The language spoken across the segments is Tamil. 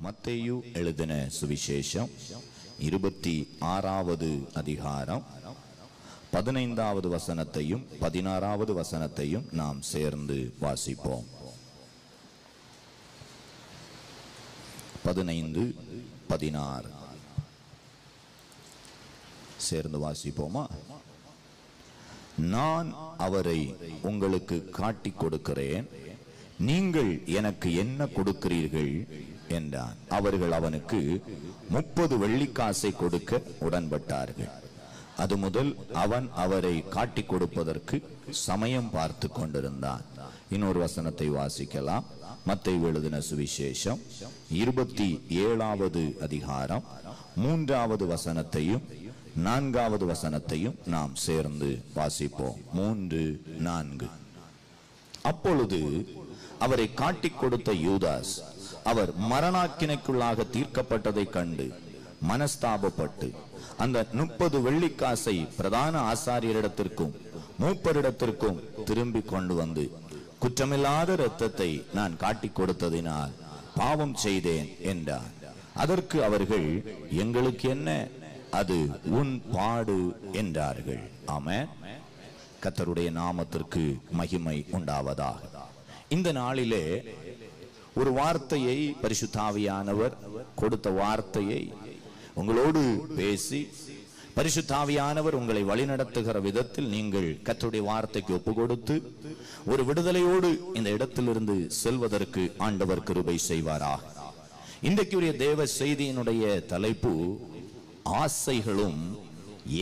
மத்தேயு எழுதின சுவிசேஷம் 26வது அதிகாரம் 15வது வசனத்தையும் 16வது வசனத்தையும் நாம் சேர்ந்து வாசிப்போம். 15, 16 சேர்ந்து வாசிப்போமா? நான் அவரை உங்களுக்கு காட்டிக் கொடுக்கிறேன், நீங்கள் எனக்கு என்ன கொடுக்கிறீர்கள் என்றான். அவர்கள் அவனுக்கு 30 வெள்ளிக்காசை கொடுக்க உடன்பட்டார்கள். அது முதல் அவன் அவரை காட்டிக் கொடுப்பதற்கு சமயம் பார்த்து கொண்டிருந்தான். இன்னொரு வசனத்தை வாசிக்கலாம். மத்தேயு எழுதின சுவிசேஷம் 27வது அதிகாரம் 3வது வசனத்தையும் 4வது வசனத்தையும் நாம் சேர்ந்து வாசிப்போம். 3, 4. அப்பொழுது அவரை காட்டிக் கொடுத்த யூதாஸ் அவர் மரணாக்கினைக்குள்ளாக தீர்க்கப்பட்டதை கண்டு மனஸ்தாபப்பட்டு அந்த 30 வெள்ளிக்காசை பிரதான ஆசாரியரிடத்திற்கும் மூப்பரிடத்திற்கும் திரும்பி கொண்டு வந்து, குற்றமில்லாத இரத்தத்தை நான் காட்டிக் கொடுத்ததினால் பாவம் செய்தேன் என்றார். அதற்கு அவர்கள், எங்களுக்கு என்ன, அது உன் பாடு என்றார்கள். ஆமென். கர்த்தருடைய நாமத்திற்கு மகிமை உண்டாவதாக. இந்த நாளிலே ஒரு வார்த்தையை பரிசுத்த ஆவியானவர் கொடுத்த வார்த்தையை உங்களோடு பேசி, பரிசுத்த ஆவியானவர் உங்களை வழிநடத்துகிற விதத்தில் நீங்கள் கர்த்தருடைய வார்த்தைக்கு ஒப்பு கொடுத்து ஒரு விடுதலையோடு இந்த இடத்திலிருந்து செல்வதற்கு ஆண்டவர் கிருபை செய்வாராக. இன்றைக்குரிய தேவ செய்தியினுடைய தலைப்பு ஆசைகளும்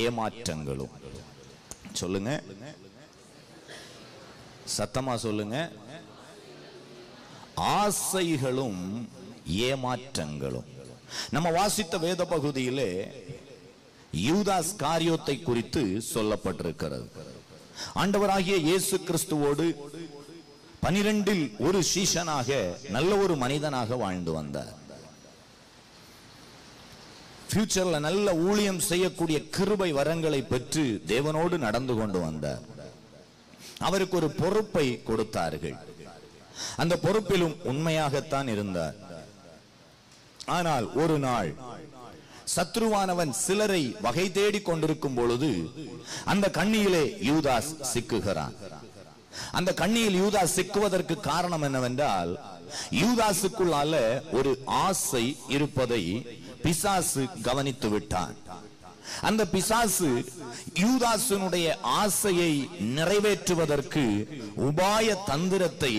ஏமாற்றங்களும். சொல்லுங்க, சத்தமா சொல்லுங்க. ஆசைகளும் ஏமாற்றங்களும். நம்ம வாசித்த வேத பகுதியிலே யூதாஸ் காரியோத்தை குறித்து சொல்லப்பட்டிருக்கிறது. ஆண்டவராகிய இயேசு கிறிஸ்துவோடு 12இல் ஒரு சீஷனாக நல்ல ஒரு மனிதனாக வாழ்ந்து வந்தார். ஃபியூச்சர்ல நல்ல ஊழியம் செய்யக்கூடிய கிருபை வரங்களை பெற்று தேவனோடு நடந்து கொண்டு வந்தார். அவருக்கு ஒரு பொறுப்பை கொடுத்தார்கள். அந்த பொறுப்பிலும் உண்மையாகத்தான் இருந்தார். ஆனால் ஒரு நாள் சத்ருவானவன் சிலரை வகை தேடி கொண்டிருக்கும் பொழுது அந்த கண்ணியிலே யூதாஸ் சிக்குகிறான். அந்த கண்ணியில் யூதாஸ் சிக்குவதற்கு காரணம் என்னவென்றால், யூதாசுக்குள்ளால ஒரு ஆசை இருப்பதை பிசாசு கவனித்து விட்டான். அந்த பிசாசு யூதாசுனுடைய ஆசையை நிறைவேற்றுவதற்கு உபாய தந்திரத்தை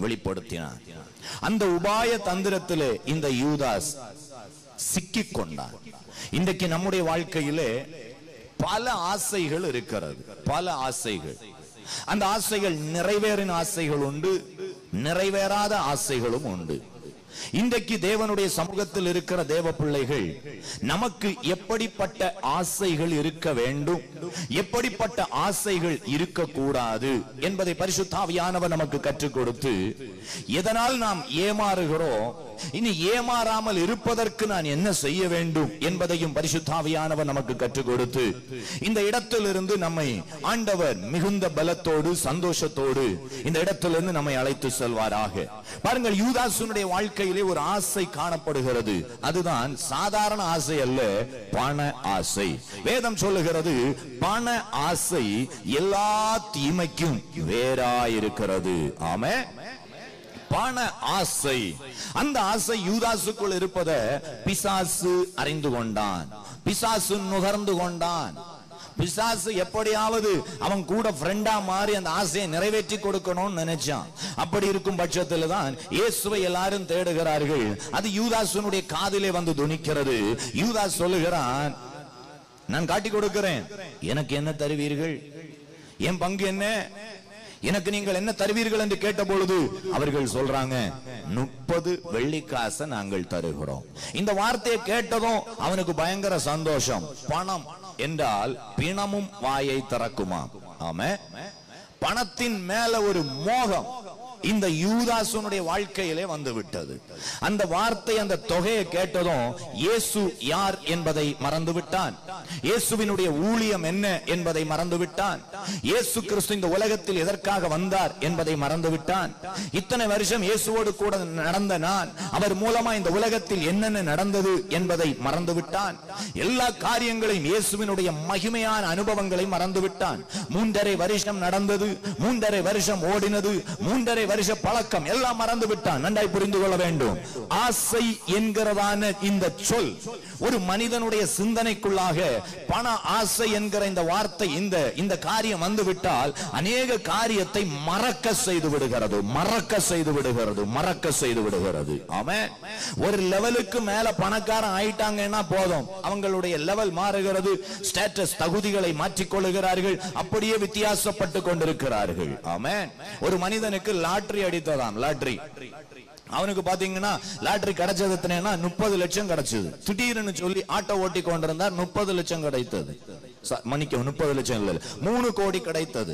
வெளிப்படுத்தினான். அந்த உபாய தந்திரத்திலே இந்த யூதாஸ் சிக்கிக் கொண்டான். இன்றைக்கு நம்முடைய வாழ்க்கையிலே பல ஆசைகள் இருக்கிறது, பல ஆசைகள். அந்த ஆசைகள் நிறைவேறின ஆசைகள் உண்டு, நிறைவேறாத ஆசைகளும் உண்டு. இன்றைக்கு தேவனுடைய சமூகத்தில் இருக்கிற தேவ பிள்ளைகள் நமக்கு எப்படிப்பட்ட ஆசைகள் இருக்க வேண்டும், எப்படிப்பட்ட ஆசைகள் இருக்கக்கூடாது என்பதை பரிசுத்த ஆவியானவர் நமக்கு கற்றுக் கொடுத்து, எதனால் நாம் ஏமாறுகிறோம், இனி ஏமாறாமல் இருப்பதற்கு நான் என்ன செய்ய வேண்டும் என்பதையும் பரிசுத்த ஆவியானவர் நமக்கு கற்றுக் கொடுத்து, இந்த இடத்திலிருந்து நம்மை ஆண்டவர் மிகுந்த பலத்தோடு சந்தோஷத்தோடு இந்த இடத்திலிருந்து நம்மை அழைத்து செல்வாராக. பாருங்கள், யூதாசுனுடைய வாழ்க்கையிலே ஒரு ஆசை காணப்படுகிறது. அதுதான் சாதாரண ஆசை அல்ல, பண ஆசை. வேதம் சொல்லுகிறது, பண ஆசை எல்லா தீமைக்கும் வேறாயிருக்கிறது. ஆமென். பண ஆசை. அந்த ஆசை யூதாசுக்குள் இருப்பத பிசாசு அறிந்து கொண்டான், பிசாசு நுகர்ந்து கொண்டான். பிசாசு எப்படியாவது அவன் கூட ஃப்ரெண்டா மாறி அந்த ஆசையை நிறைவேற்றி கொடுக்கணும்னு நினைச்சான். அப்படி இருக்கும் பட்சத்தில் தான் இயேசுவை எல்லாரும் தேடுகிறார்கள். அது யூதாசுனுடைய காதிலே வந்து துணிக்கிறது. யூதாஸ் சொல்லுகிறான், நான் காட்டி கொடுக்கிறேன், எனக்கு என்ன தருவீர்கள், என் பங்கு என்ன, எனக்கு நீங்கள் என்ன தருவீர்கள் என்று கேட்ட பொழுது அவர்கள் சொல்றாங்க, 30 வெள்ளிக்காசை நாங்கள் தருகிறோம். இந்த வார்த்தையை கேட்டதும் அவனுக்கு பயங்கர சந்தோஷம். பணம் என்றால் பிணமும் வாயை திறக்குமா? ஆமென். பணத்தின் மேல ஒரு மோகம் இந்த யூதாசுனுடைய வாழ்க்கையிலே வந்து விட்டது. அந்த வார்த்தை, அந்த தொகையை கேட்டதும் இயேசு யார் என்பதை மறந்து விட்டான். இயேசுவினுடைய ஊழியம் என்ன என்பதை மறந்துவிட்டான். இயேசு கிறிஸ்து இந்த உலகத்தில் எதற்காக வந்தார் என்பதை மறந்துவிட்டான். இத்தனை வருஷம் இயேசுவோடு கூட நடந்த நான், அவர் மூலமா இந்த உலகத்தில் என்னென்ன நடந்தது என்பதை மறந்துவிட்டான். எல்லா காரியங்களையும், இயேசுவினுடைய மகிமையான அனுபவங்களை மறந்துவிட்டான். 3.5 வருஷம் நடந்தது, 3.5 வருஷம் ஓடினது, 3.5 வருஷ பழக்கம் எல்லாம் மறந்துவிட்டான். நன்றாய் புரிந்து கொள்ள வேண்டும். ஆசை என்கிறதான இந்த சொல் ஒரு மனிதனுடைய சிந்தனைக்குள்ளாக பண ஆசை என்கிற இந்த வார்த்தை, இந்த காரியம் வந்துவிட்டால் அநேக காரியத்தை மறக்க செய்து விடுகிறது, மறக்க செய்து விடுகிறது, மறக்க செய்து விடுகிறது. ஆமென். ஒரு லெவலுக்கு மேல பணக்காரன் ஆயிட்டாங்கன்னா போதும், அவங்களுடைய லெவல் மாறுகிறது, ஸ்டேட்டஸ் தகுதிகளை மாற்றிக்கொள்ளுகிறார்கள், அப்படியே வித்தியாசப்பட்டு கொண்டிருக்கிறார்கள். ஆமென். ஒரு மனிதனுக்கு லாட்டரி அடித்ததாம், லாட்டரி. அவனுக்கு பாத்தீங்கன்னா லாட்டரி கிடைச்சது 30 லட்சம் கிடைச்சது. திடீர்னு சொல்லி ஆட்டோ ஓட்டி கொண்டிருந்தார், 30 லட்சம் கிடைத்தது. மணிக்கு 30 லட்சம் இல்ல, 3 கோடி கிடைத்தது.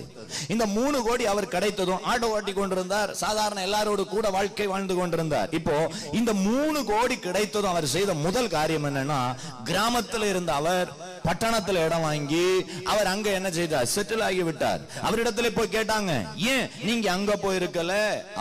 இந்த 3 கோடி அவர் கிடைத்ததும் ஆட்டோ ஓட்டி கொண்டிருந்தார், சாதாரண எல்லாரோடு கூட வாழ்க்கை வாழ்ந்து கொண்டிருந்தார். இப்போ இந்த 3 கோடி கிடைத்ததும் அவர் செய்த முதல் காரியம் என்னன்னா, கிராமத்தில் இருந்த அவர் பட்டணத்தில் இடம் வாங்கி அவர் அங்க என்ன செய்தார், செட்டில் ஆகி விட்டார். அவரிடத்துல போய் கேட்டாங்க, ஏன் நீங்க அங்க போயிருக்கல?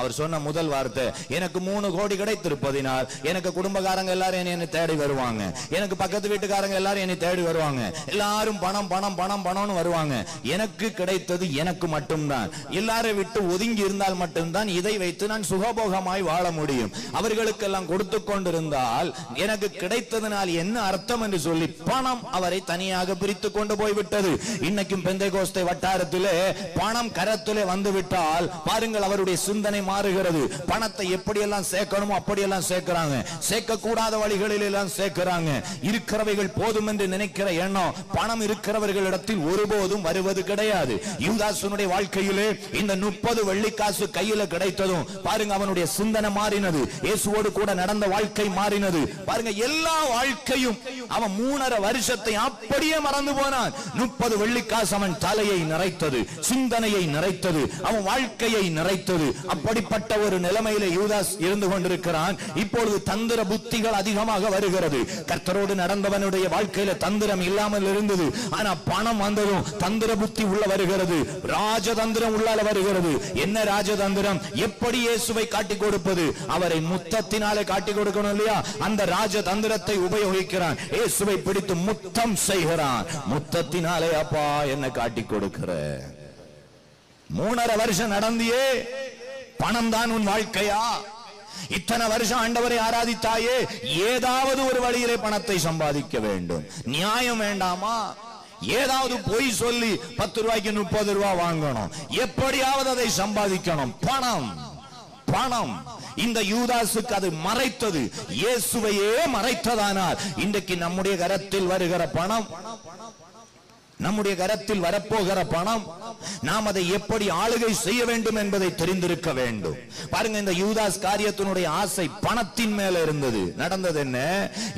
அவர் சொன்ன முதல் வார்த்தை, எனக்கு 3 கோடி கிடைத்திருப்பதினால் எனக்கு குடும்பக்காரங்க எல்லாரும் என்னை தேடி வருவாங்க, எனக்கு பக்கத்து வீட்டுக்காரங்க எல்லாரும் என்னை தேடி வருவாங்க, எல்லாரும் பணம் பணம் பணம் பணம்னு வருவாங்க, எனக்கு கிடைத்தது எனக்கு மட்டும்தான். எல்லாரை விட்டு ஒதுங்கி இருந்தால் மட்டும்தான் இதை வைத்து நான் சுகபோகமாய் வாழ முடியும். அவர்களுக்கெல்லாம் கொடுத்து கொண்டிருந்தால் எனக்கு கிடைத்ததனால் என்ன அர்த்தம் என்று சொல்லி பணம் அவரை தனியாக பிரித்து கொண்டு போய்விட்டது. இன்னைக்கும் பெந்தைகோஸ்தே வட்டாரத்திலே பணம் கரத்திலே வந்துவிட்டால் பாருங்கள், அவருடைய சிந்தனை மாறுகிறது. பணத்தை எப்படியெல்லாம் சேர்க்கணுமோ அப்படியெல்லாம் சேர்க்கிறாங்க, சேர்க்க கூடாத வழிகளில் எல்லாம் சேர்க்கிறாங்க. இருக்கிறவைகள் போதும் என்று நினைக்கிற எண்ணம் பணம் இருக்கிறவர்களிடத்தில் ஒருபோதும் வருவது கிடையாது. யூதாசுனுடைய வாழ்க்கையிலே இந்த 30 வெள்ளிக்காசு கையில கிடைத்ததும் பாருங்க, அவனுடைய சிந்தனை மாறினது, இயேசுவோடு கூட நடந்த வாழ்க்கை மாறினது. பாருங்க, எல்லா வாழ்க்கையும் அவன் 3.5 வருஷத்தை அப்படியே மறந்து போனான். 30 வெள்ளிக்காசு அவன் தலையை நிறைத்தது, சிந்தனையை நிறைத்தது, அவன் வாழ்க்கையை நிறைத்தது. அப்படிப்பட்ட ஒரு நிலைமையில யூதாஸ் இருந்து கொண்டிருக்கிறான். இப்பொழுது தந்திர புத்திகள் அதிகமாக வருகிறது. கர்த்தரோடு நடந்தவனுடைய வாழ்க்கையில தந்திரம் இல்லாமல் இருந்தது, ஆனா பணம் வந்ததும் தந்திர புத்தி உள்ள வருகிறது, ராஜதந்திரம் உள்ளால வருகிறது. என்ன ராஜதந்திரம்? எப்படி இயேசுவை காட்டி கொடுப்பது? அவரை முத்தத்தினாலே காட்டி கொடுக்கணும் இல்லையா? அந்த ராஜதந்திரத்தை உபயோகிக்கிறான். இயேசுவை பிடித்து முத்தம் செய்கிறான். முத்தத்தினாலே அப்பா என்ன காட்டி கொடுக்கிற? 3.5 வருஷம் நடந்தியே, பணம் தான் உன் வாழ்க்கையா? இத்தனை வருஷம் ஆண்டவரை ஆராதித்தாயே, ஏதாவது ஒரு வழியிலே பணத்தை சம்பாதிக்க வேண்டும். நியாயம் வேண்டாமா? ஏதாவது பொய் சொல்லி 10 ரூபாய்க்கு 30 ரூபாய் வாங்கணும், எப்படியாவது அதை சம்பாதிக்கணும். பணம் பணம். இந்த யூதாசுக்கு அது மறைத்தது, இயேசுவையே மறைத்ததானால் இன்றைக்கு நம்முடைய கரத்தில் வருகிற பணம், நம்முடைய கரத்தில் வரப்போகிற பணம், நாம் அதை எப்படி ஆளுகை செய்ய வேண்டும் என்பதை தெரிந்திருக்க வேண்டும். பாருங்க, இந்த யூதாஸ் காரியத்தினுடைய ஆசை பணத்தின் மேல இருந்தது. நடந்தது என்ன?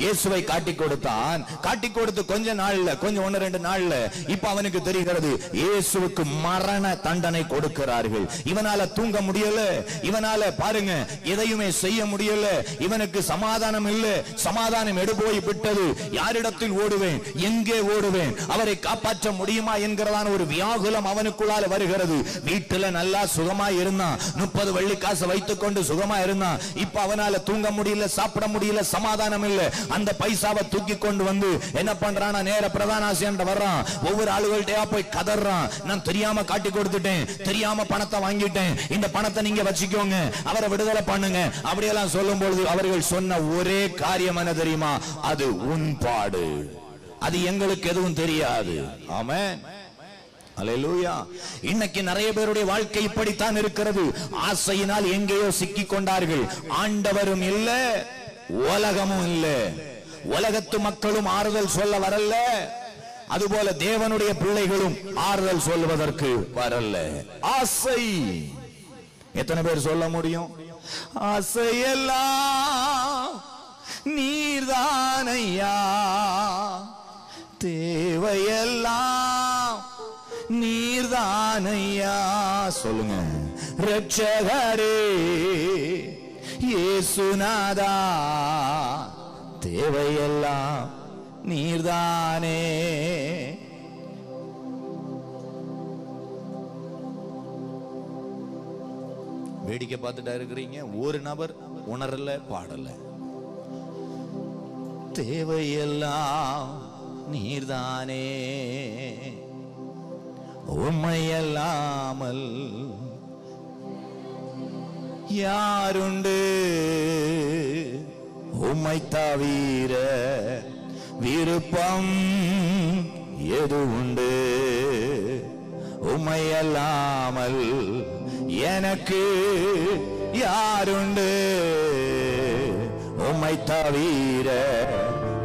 இயேசுவை காட்டி கொடுத்தான். காட்டி கொடுத்து கொஞ்ச நாள்ல, கொஞ்சம் 1-2 நாள்ல இப்ப அவனுக்கு தெரிகிறது இயேசுவுக்கு மரண தண்டனை கொடுக்கிறார்கள். இவனால தூங்க முடியல, இவனால பாருங்க எதையுமே செய்ய முடியல, இவனுக்கு சமாதானம் இல்ல, சமாதானம் எடுபோய் விட்டது. யாரிடத்தில் ஓடுவேன், எங்கே ஓடுவேன், அவரை காப்பாற்ற முடியுமா என்கிறதான ஒரு வியாகுலம் அவனுக்குள்ளால வருகிறது. வீட்டுல நல்லா சுகமா இருந்தான், 30 வெள்ளிக்காசு வைத்துக் கொண்டு சுகமா இருந்தான். இப்ப அவனால தூங்க முடியல, சாப்பிட முடியல, சமாதானம் இல்ல. அந்த பைசாவை தூக்கி கொண்டு வந்து என்ன பண்றான், நேர பிரதான ஆசிரியர் வர்றான், ஒவ்வொரு ஆளுகள்கிட்டயா போய் கதறான், நான் தெரியாம காட்டி கொடுத்துட்டேன், தெரியாம பணத்தை வாங்கிட்டேன், இந்த பணத்தை நீங்க வச்சுக்கோங்க, அவரை விடுதலை பண்ணுங்க, அப்படியெல்லாம் சொல்லும் பொழுது அவர்கள் சொன்ன ஒரே காரியம் என்ன தெரியுமா? அது உன் பாடு, அது எங்களுக்கு எதுவும் தெரியாது. ஆமென். அல்லேலூயா. இன்னைக்கு நிறைய பேருடைய வாழ்க்கை இப்படித்தான் இருக்கிறது. ஆசையினால் எங்கேயோ சிக்கிக் கொண்டார்கள். ஆண்டவரும் இல்ல, உலகமும் இல்ல. உலகத்து மக்களும் ஆறுதல் சொல்ல வரல, அதுபோல தேவனுடைய பிள்ளைகளும் ஆறுதல் சொல்வதற்கு வரல. ஆசை. எத்தனை பேர் சொல்ல முடியும்? ஆசையெல்லாம் நீர்தானையா, தேவையெல்லாம் நீர்தானையா. சொல்லுங்க. ரட்சகரே இயேசுநாதா, தேவையெல்லாம் நீர்தானே. வேடிக்கை பார்த்துட்டா இருக்கிறீங்க. ஒரு நபர் உணரல, பாடல. தேவையெல்லாம் நீர்தானே, உம்மையல்லாமல் யாருண்டு, உம்மை தவிர விருப்பம் எது உண்டு, உம்மையல்லாமல் எனக்கு யாருண்டு, உம்மை தவிர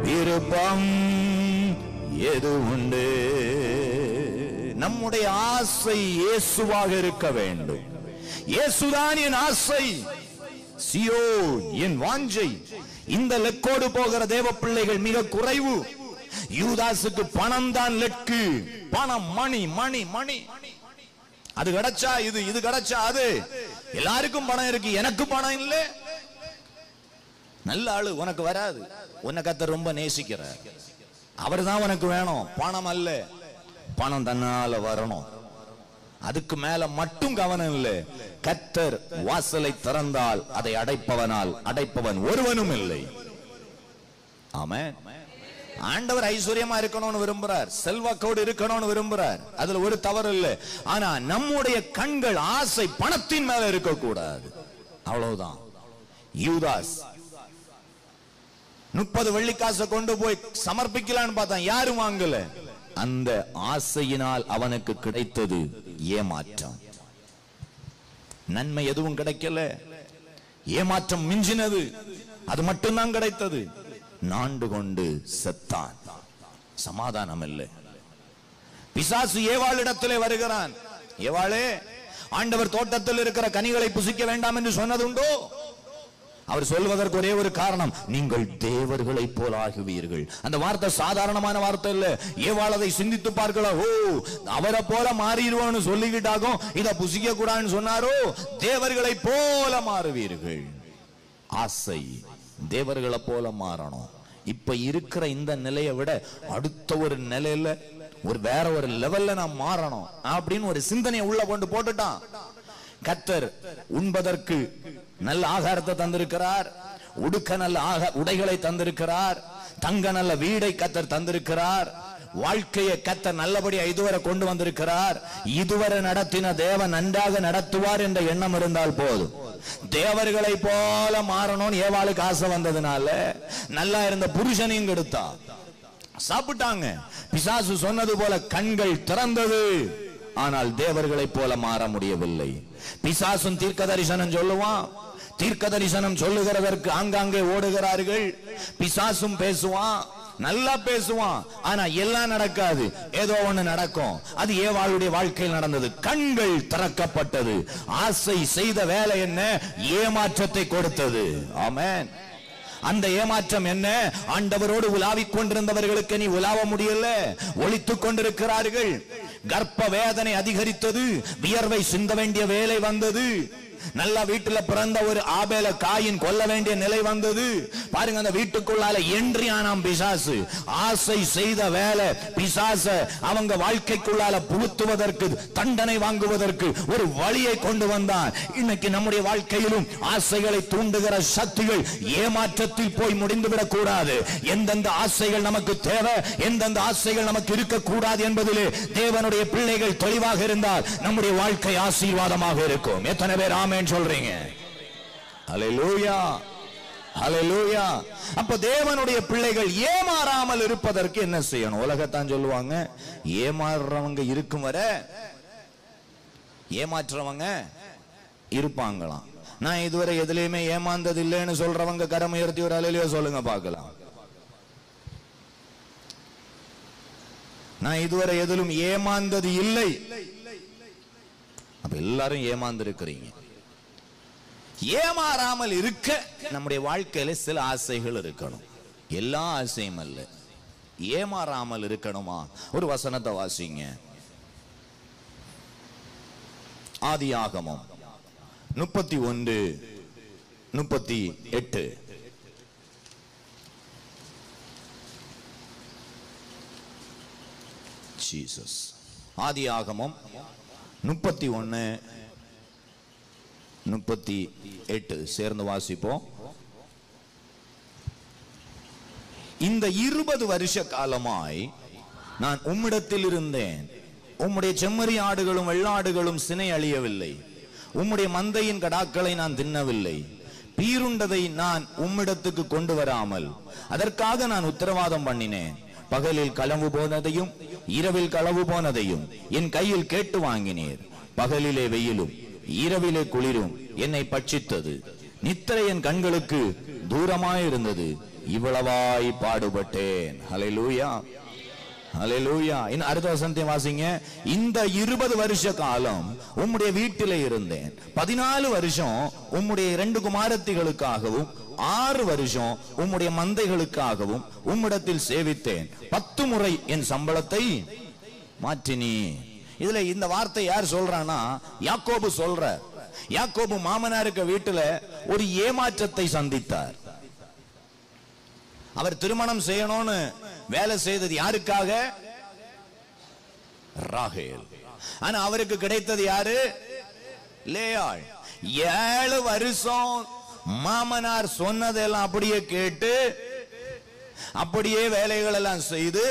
விருப்பம் எது உண்டு. நம்முடைய ஆசை இயேசுவாக இருக்க வேண்டும். இயேசுதான் என் ஆசை, சீயோன் என் வாஞ்சை. இந்த லெக்கோடு போகிற தேவ பிள்ளைகள் மிக குறைவு. யூதாசுக்கு பணம் தான் லெக்கு. பணம், மணி மணி மணி. அது கிடைச்சா இது, இது கிடைச்சா அது. எல்லாருக்கும் பணம் இருக்கு, எனக்கு பணம் இல்லை. நல்ல ஆளு உனக்கு வராது. உன்னை கர்த்தர் ரொம்ப நேசிக்கிற, அவர் தான் உனக்கு வேணும். பணம் அல்ல, பணம் தன்னால வரணும். அதுக்கு மேல மட்டும் கவனம் இல்லை. கர்த்தர் வாசலை திறந்தால் அதை அடைப்பவன் ஒருவனும் இல்லை. ஆமென். ஆண்டவர் ஐஸ்வர்யமா இருக்கணும்னு விரும்புறார், செல்வாக்கோடு இருக்கணும்னு விரும்புறார். அதுல ஒரு தவறு இல்லை. ஆனா நம்முடைய கண்கள் ஆசை பணத்தின் மேல இருக்க கூடாது. அவ்வளவுதான். யூதாஸ் 30 வெள்ளிக்காசை கொண்டு போய் சமர்ப்பிக்கலான்னு பார்த்தான், யாரும் வாங்கல. அந்த ஆசையினால் அவனுக்கு கிடைத்தது ஏமாற்றம். நன்மை எதுவும் கிடைக்கல, ஏமாற்றம் மிஞ்சினது. அது மட்டும்தான் கிடைத்தது. நாண்டு கொண்டு செத்தான். சமாதானம் இல்லை. பிசாசு ஏவாளிடத்திலே வருகிறான். ஏவாளே, ஆண்டவர் தோட்டத்தில் இருக்கிற கனிகளை புசிக்க வேண்டாம் என்று சொன்னதுண்டோ? அவர் சொல்வதற்கு ஒரே ஒரு காரணம், நீங்கள் தேவர்களை போல ஆகுவீர்கள். அந்த வார்த்தை சாதாரணமான வார்த்தை இல்ல. ஏவாளதை சிந்தித்து பார்க்கலாம். ஓ, அவரை போல மாறிடுவோம்னு சொல்லிக்கிட்டாகும், இதை புசிக்க கூடாதுன்னு சொன்னாரோ? தேவர்களை போல மாறுவீர்கள். ஆசை தேவர்களை போல மாறணும். இப்ப இருக்கிற இந்த நிலையை விட அடுத்த ஒரு நிலையில வேற ஒரு லெவல்ல நான் மாறணும் அப்படின்னு ஒரு சிந்தனையை உள்ள கொண்டு போட்டுட்டான். கர்த்தர் உண்பதற்கு நல்ல ஆகாரத்தை தந்திருக்கிறார், உடுக்க நல்ல உடைகளை தந்திருக்கிறார், தங்க நல்ல வீடை கர்த்தர் தந்திருக்கிறார், வாழ்க்கையை கர்த்தர் நல்லபடியா இதுவரை கொண்டு வந்திருக்கிறார். இதுவரை நடத்தின தேவன் நன்றாக நடத்துவார் என்ற எண்ணம் இருந்தால் போதும். தேவர்களை போல மாறணும்னு ஏவாளுக்கு ஆசை வந்ததுனால நல்லா இருந்த புருஷனையும் கெடுத்தா. சாப்பிட்டாங்க. பிசாசு சொன்னது போல கண்கள் திறந்தது, ஆனால் தேவர்களை போல மாற முடியவில்லை. பிசாசும் தீர்க்க தரிசனம் சொல்லுவான். தீர்க்க தரிசனம் சொல்லுகிறதற்கு ஆங்காங்கே ஓடுகிறார்கள். பிசாசும் பேசுவான், நல்லா பேசுவான். ஆனா எல்லாம் நடக்காது, ஏதோ ஒண்ணு நடக்கும். அது ஏவாளுடைய வாழ்க்கையில் நடந்தது. கண்கள் திறக்கப்பட்டது. ஆசை செய்த வேலை என்ன? ஏமாற்றத்தை கொடுத்தது. ஆமென். அந்த ஏமாற்றம் என்ன? ஆண்டவரோடு உலாவிக் கொண்டிருந்தவர்களுக்கு நீ உலாவ முடியல, ஒளித்துக் கொண்டிருக்கிறார்கள். கர்ப்ப வேதனை அதிகரித்தது, வியர்வை சிந்த வேண்டிய வேலை வந்தது. நல்ல வீட்டுல பிறந்த ஒரு ஆபேல காயின் கொல்ல வேண்டிய நிலை வந்தது. பாருங்க, அந்த வீட்டுக்குள்ளால என்றியானாம் பிசாசு. ஆசை செய்த வேலை. பிசாச அவங்க வாழ்க்கைக்குள்ளால புகுத்துவதற்கு, தண்டனை வாங்குவதற்கு ஒரு வழியை கொண்டு வந்தான். இன்னைக்கு நம்முடைய வாழ்க்கையிலும் ஆசைகளை தூண்டுகிற சக்திகள் ஏமாற்றத்தில் போய் முடிந்துவிடக் கூடாது. எந்தெந்த ஆசைகள் நமக்கு தேவை, எந்தெந்த ஆசைகள் நமக்கு இருக்கக்கூடாது என்பதிலே தேவனுடைய பிள்ளைகள் தெளிவாக இருந்தால் நம்முடைய வாழ்க்கை ஆசீர்வாதமாக இருக்கும். எத்தனை பேர் ஆமென் சொல்றீங்க? ஹல்லேலூயா, ஹல்லேலூயா. அப்ப தேவனுடைய பிள்ளைகள் ஏமாறாமல் இருப்பதற்கு என்ன செய்யணும்? உலகத்தான் சொல்லுவாங்க, ஏமாறுறவங்க இருக்கும் வரை ஏமாற்றுறவங்க இருப்பாங்களாம். நான் இதுவரை எதுலயுமே ஏமாந்தது இல்லைன்னு சொல்றவங்க கரம் உயர்த்தி ஒரு அல்லேலூயா சொல்லுங்க பார்க்கலாம். நான் இதுவரை எதிலும் ஏமாந்தது இல்லை. அப்ப எல்லாரும் ஏமாந்து இருக்கிறீங்க. ஏமாறாமல் இருக்க நம்முடைய வாழ்க்கையில சில ஆசைகள் இருக்கணும். எல்லா ஆசையும் அல்ல. ஏமாறாமல் இருக்கணுமா? ஒரு வசனத்தை வாசிங்க. ஆதியாகமம் 31:38. ஜீசஸ். ஆதியாகமம் 31 38 சேர்ந்து வாசிப்போம். இந்த 20 வருஷ காலமாய் நான் உம்மிடத்தில் இருந்தேன். உம்முடைய செம்மறி ஆடுகளும் வெள்ளாடுகளும் சினை அழியவில்லை. உம்முடைய மந்தையின் கடாக்களை நான் தின்னவில்லை. பீருண்டதை நான் உம்மிடத்துக்கு கொண்டு வராமல் அதற்காக நான் உத்தரவாதம் பண்ணினேன். பகலில் களவு போனதையும் இரவில் களவு போனதையும் என் கையில் கேட்டு வாங்கினீர். பகலிலே வெயிலும் இரவிலே குளிரும் என்னை பட்சித்தது. நித்திரை என் கண்களுக்கு தூரமாயிருந்தது. இவ்வளவாய் பாடுபட்டேன். ஹல்லேலூயா, ஹல்லேலூயா. இன்னும் அடுத்த வசனத்தை வாசிங்க. இந்த 20 வருஷ காலம் உம்முடைய வீட்டிலே இருந்தேன். 14 வருஷம் உம்முடைய 2 குமாரத்திகளுக்காகவும் 6 வருஷம் உம்முடைய மந்தைகளுக்காகவும் உம்மிடத்தில் சேவித்தேன். 10 முறை என் சம்பளத்தை மாற்றினீ. இதுல இந்த வார்த்தை யார் சொல்றானா? யாக்கோபு சொல்ற. யாக்கோபு மாமனாருக்கு வீட்டுல ஒரு ஏமாற்றத்தை சந்தித்தார். அவர் திருமணம் செய்யணும்னு வேலை செய்தது யாருக்காக? ராகேல். ஆனா அவருக்கு கிடைத்தது யாரு? லேயாள். 7 வருஷம் மாமனார் சொன்னதெல்லாம் அப்படியே கேட்டு அப்படியே வேலைகள் எல்லாம் செய்து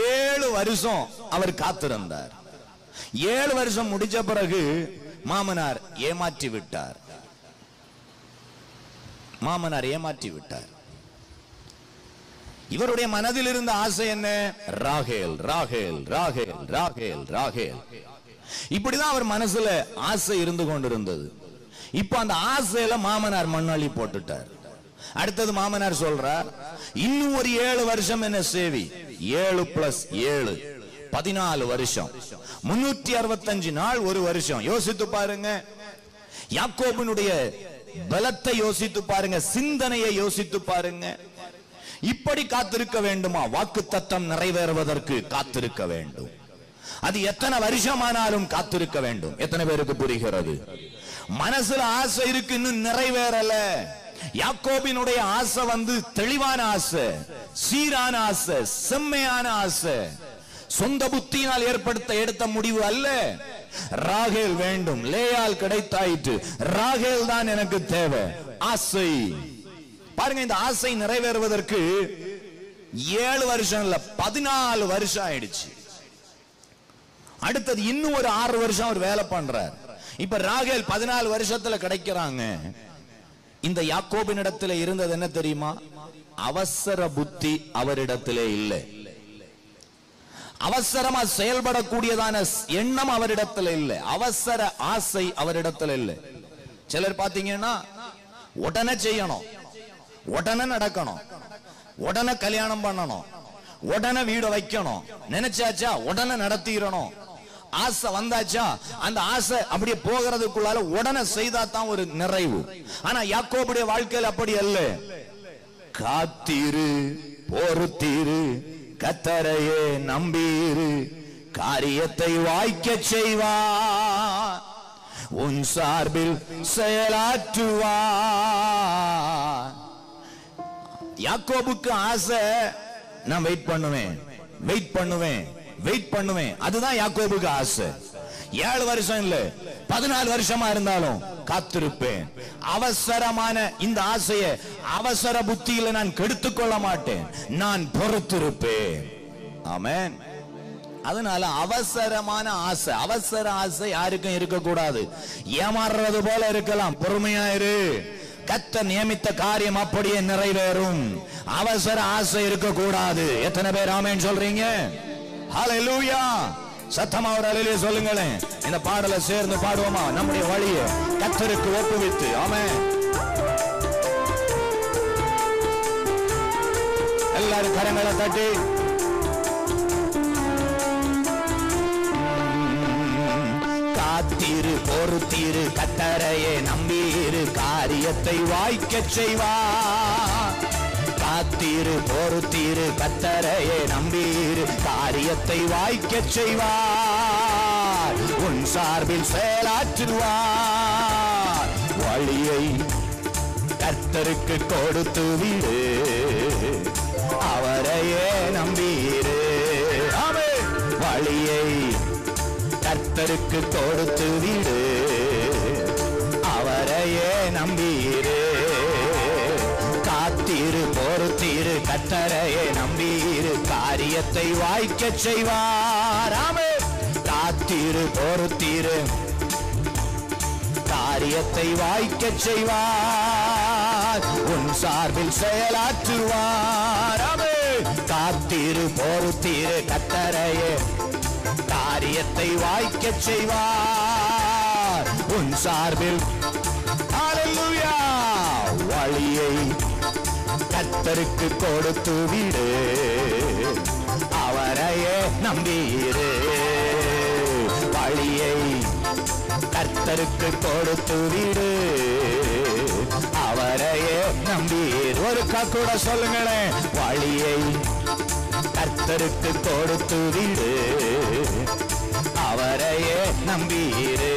7 வருஷம் அவர் காத்திருந்தார். 7 வருஷம் முடிச்ச பிறகு மாமனார் ஏமாற்றி விட்டார். மாமனார் ஏமாற்றி விட்டார். இவருடைய மனதில் இருந்த ஆசை என்ன? ராகேல், ராகேல், ராகேல், ராகேல், ராகேல். இப்படிதான் அவர் மனசுல ஆசை இருந்து கொண்டிருந்தது. இப்ப அந்த ஆசையில மாமனார் மண்ணாளி போட்டுட்டார். அடுத்தது மாமனார் சொல்றார், இன்னும் ஒரு 7 வருஷம் என்ன சேவி. 7 + 7 14 வருஷம். 365 நாள் ஒரு வருஷம். யோசித்து பாருங்க. யாக்கோபினுடைய பலத்தை யோசித்து பாருங்க, சிந்தனையை யோசித்து பாருங்க. இப்படி காத்திருக்க வேண்டுமா? வாக்கு தத்தம் நிறைவேறுவதற்கு காத்திருக்க வேண்டும். அது எத்தனை வருஷமானாலும் காத்திருக்க வேண்டும். எத்தனை பேருக்கு புரிகிறது? மனசுல ஆசை இருக்கு, இன்னும் நிறைவேறல. யாக்கோபினுடைய ஆசை தெளிவான ஆசை, சீரான ஆசை, செம்மையான ஆசை. சொந்த புத்தியினால் எடுத்த முடிவு அல்ல. ராகேல் வேண்டும். லேயால் கிடைத்தாயிற்று. ராகேல் தான் எனக்கு தேவை. ஆசை பாருங்க. இந்த ஆசை நிறைவேறுவதற்கு 7 வருஷம் இல்ல, 14 வருஷம் ஆயிடுச்சு. அடுத்தது இன்னும் ஒரு 6 வருஷம் அவர் வேலை பண்றார். இப்ப ராகேல் 14 வருஷத்துல கிடைக்கிறாங்க. இந்த யாக்கோபினிடத்துல இருந்தது என்ன தெரியுமா? அவசர புத்தி அவரிடத்திலே இல்லை. அவசரமா செயல்படக்கூடியதான எண்ணம் அவரிடத்துல இல்லை. அவசர ஆசை அவரிடத்துல இல்லை. சிலர் பாத்தீங்கன்னா உடனே செய்யணும், உடனே நடக்கணும், உடனே கல்யாணம் பண்ணணும், உடனே வீடு வைக்கணும், நினைச்சாச்சா உடனே நடத்திடணும். ஆசை வந்தாச்சா அந்த ஆசை அப்படியே போகிறதுக்குள்ளால உடனே செய்தா தான் ஒரு நிறைவு. ஆனா யாக்கோபுடைய வாழ்க்கையில் அப்படி அல்ல. காத்தீரு, பொறுத்தீரு, கர்த்தரையே நம்பீரு, காரியத்தை வாய்க்க செய்வார், உன் சார்பில் செயலாற்றுவார். யாக்கோபுக்கு ஆசை, நான் வெயிட் பண்ணுவேன், வெயிட் பண்ணுவேன், வெயிட் பண்ணுவேன். அதுதான் யாக்கோபுக்கு ஆசை. 7 வருஷம் இல்ல, 14 வருஷமா இருந்தாலும் காத்திருப்பேன். அவசரமான இந்த ஆசையை அவசர புத்தியில நான் கெடுத்துக் கொள்ள மாட்டேன். நான் பொறுத்திருப்பேன். ஆமென். அதனால அவசரமான ஆசை, அவசர ஆசை யாருக்கும் இருக்கக்கூடாது. ஏமாறுறது போல இருக்கலாம். பொறுமையாயிரு. கர்த்தர் நியமித்த காரியம் அப்படியே நிறைவேறும். அவசர ஆசை இருக்கக்கூடாது. எத்தனை பேர் ஆமென் சொல்றீங்க? ஹல்லேலூயா. சத்தமா ஒரு ஹல்லேலூயா சொல்லுங்களேன். இந்த பாடலை சேர்ந்து பாடுவோமா? நம்முடைய வழியை கர்த்தருக்கு ஒப்புவித்து. ஆமென். எல்லாரும் கரங்களை தட்டி காத்திரு, பொறுத்திரு, கர்த்தரையே நம்பீரு, காரியத்தை வாய்க்க செய்வார். காத்திரு, பொறுத்திரு, கர்த்தரையே நம்பீரு, காரியத்தை வாய்க்க செய்வார், உன் சார்பில் செயலாற்றுவார். வழியை கர்த்தருக்கு கொடுத்து விடு, அவரையே நம்பீரு. ஆமென். வழியை கர்த்தருக்கு கொடுத்து விடு, பொறுத்தீரு கர்த்தரையே நம்பியிரு காரியத்தை வாய்க்க செய்வார். ஆமென். காத்தீரு பொறுத்தீரு காரியத்தை வாய்க்க செய்வார். உன் சார்பில் செயலாற்றுவார். ஆமென். காத்தீரு பொறுத்தீரு கர்த்தரையே காரியத்தை வாய்க்க செய்வார். உன் சார்பில் ஹல்லேலூயா. வழியை கர்த்தருக்கு கொடுத்து விடு அவரையே நம்பியிரு. வழியை கர்த்தருக்கு கொடுத்து விடு அவரையே நம்பியிரு. ஒரு கூட சொல்லுங்களேன். வழியை கர்த்தருக்கு கொடுத்து விடு அவரையே நம்பியிரு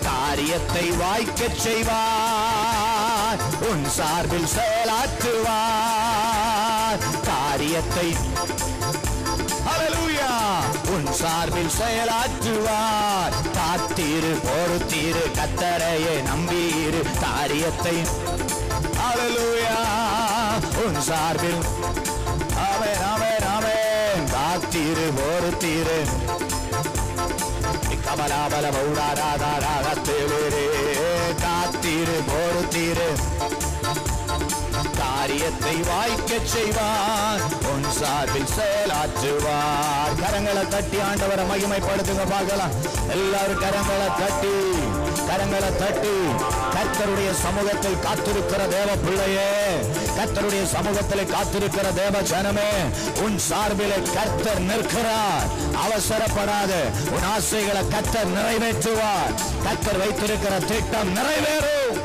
காரியத்தை வாய்க்க செய்வார். உன் சார்பில் செயலாற்றுவார். காரியத்தை ஹல்லேலூயா உன் சார்பில் செயலாற்றுவார். காத்தீரு பொறுத்தீரு கர்த்தரையே நம்பியிரு காரியத்தை ஹல்லேலூயா உன் சார்பில். ஆமென் ஆமென் ஆமென். காத்தீரு பொறுத்தீரு கபலாபல பௌடாராதாராகத்தேவரே. காத்தீரு பொறுத்தீரு காரியத்தை வாய்க்க செய்வார். உன் சார்பில் செயலாற்றுவார். கரங்களை தட்டி ஆண்டவரை மகிமைப்படுத்துங்க பார்க்கலாம். எல்லாரும் கரங்களை தட்டி கர்த்தருடைய சமூகத்தில் காத்திருக்கிற தேவ பிள்ளையே, கர்த்தருடைய சமூகத்தில் காத்திருக்கிற தேவ ஜனமே, உன் சார்பில் கர்த்தர் நிற்கிறார். அவசரப்படாத. உன் ஆசைகளை கர்த்தர் நிறைவேற்றுவார். கர்த்தர் வைத்திருக்கிற திட்டம் நிறைவேறும்.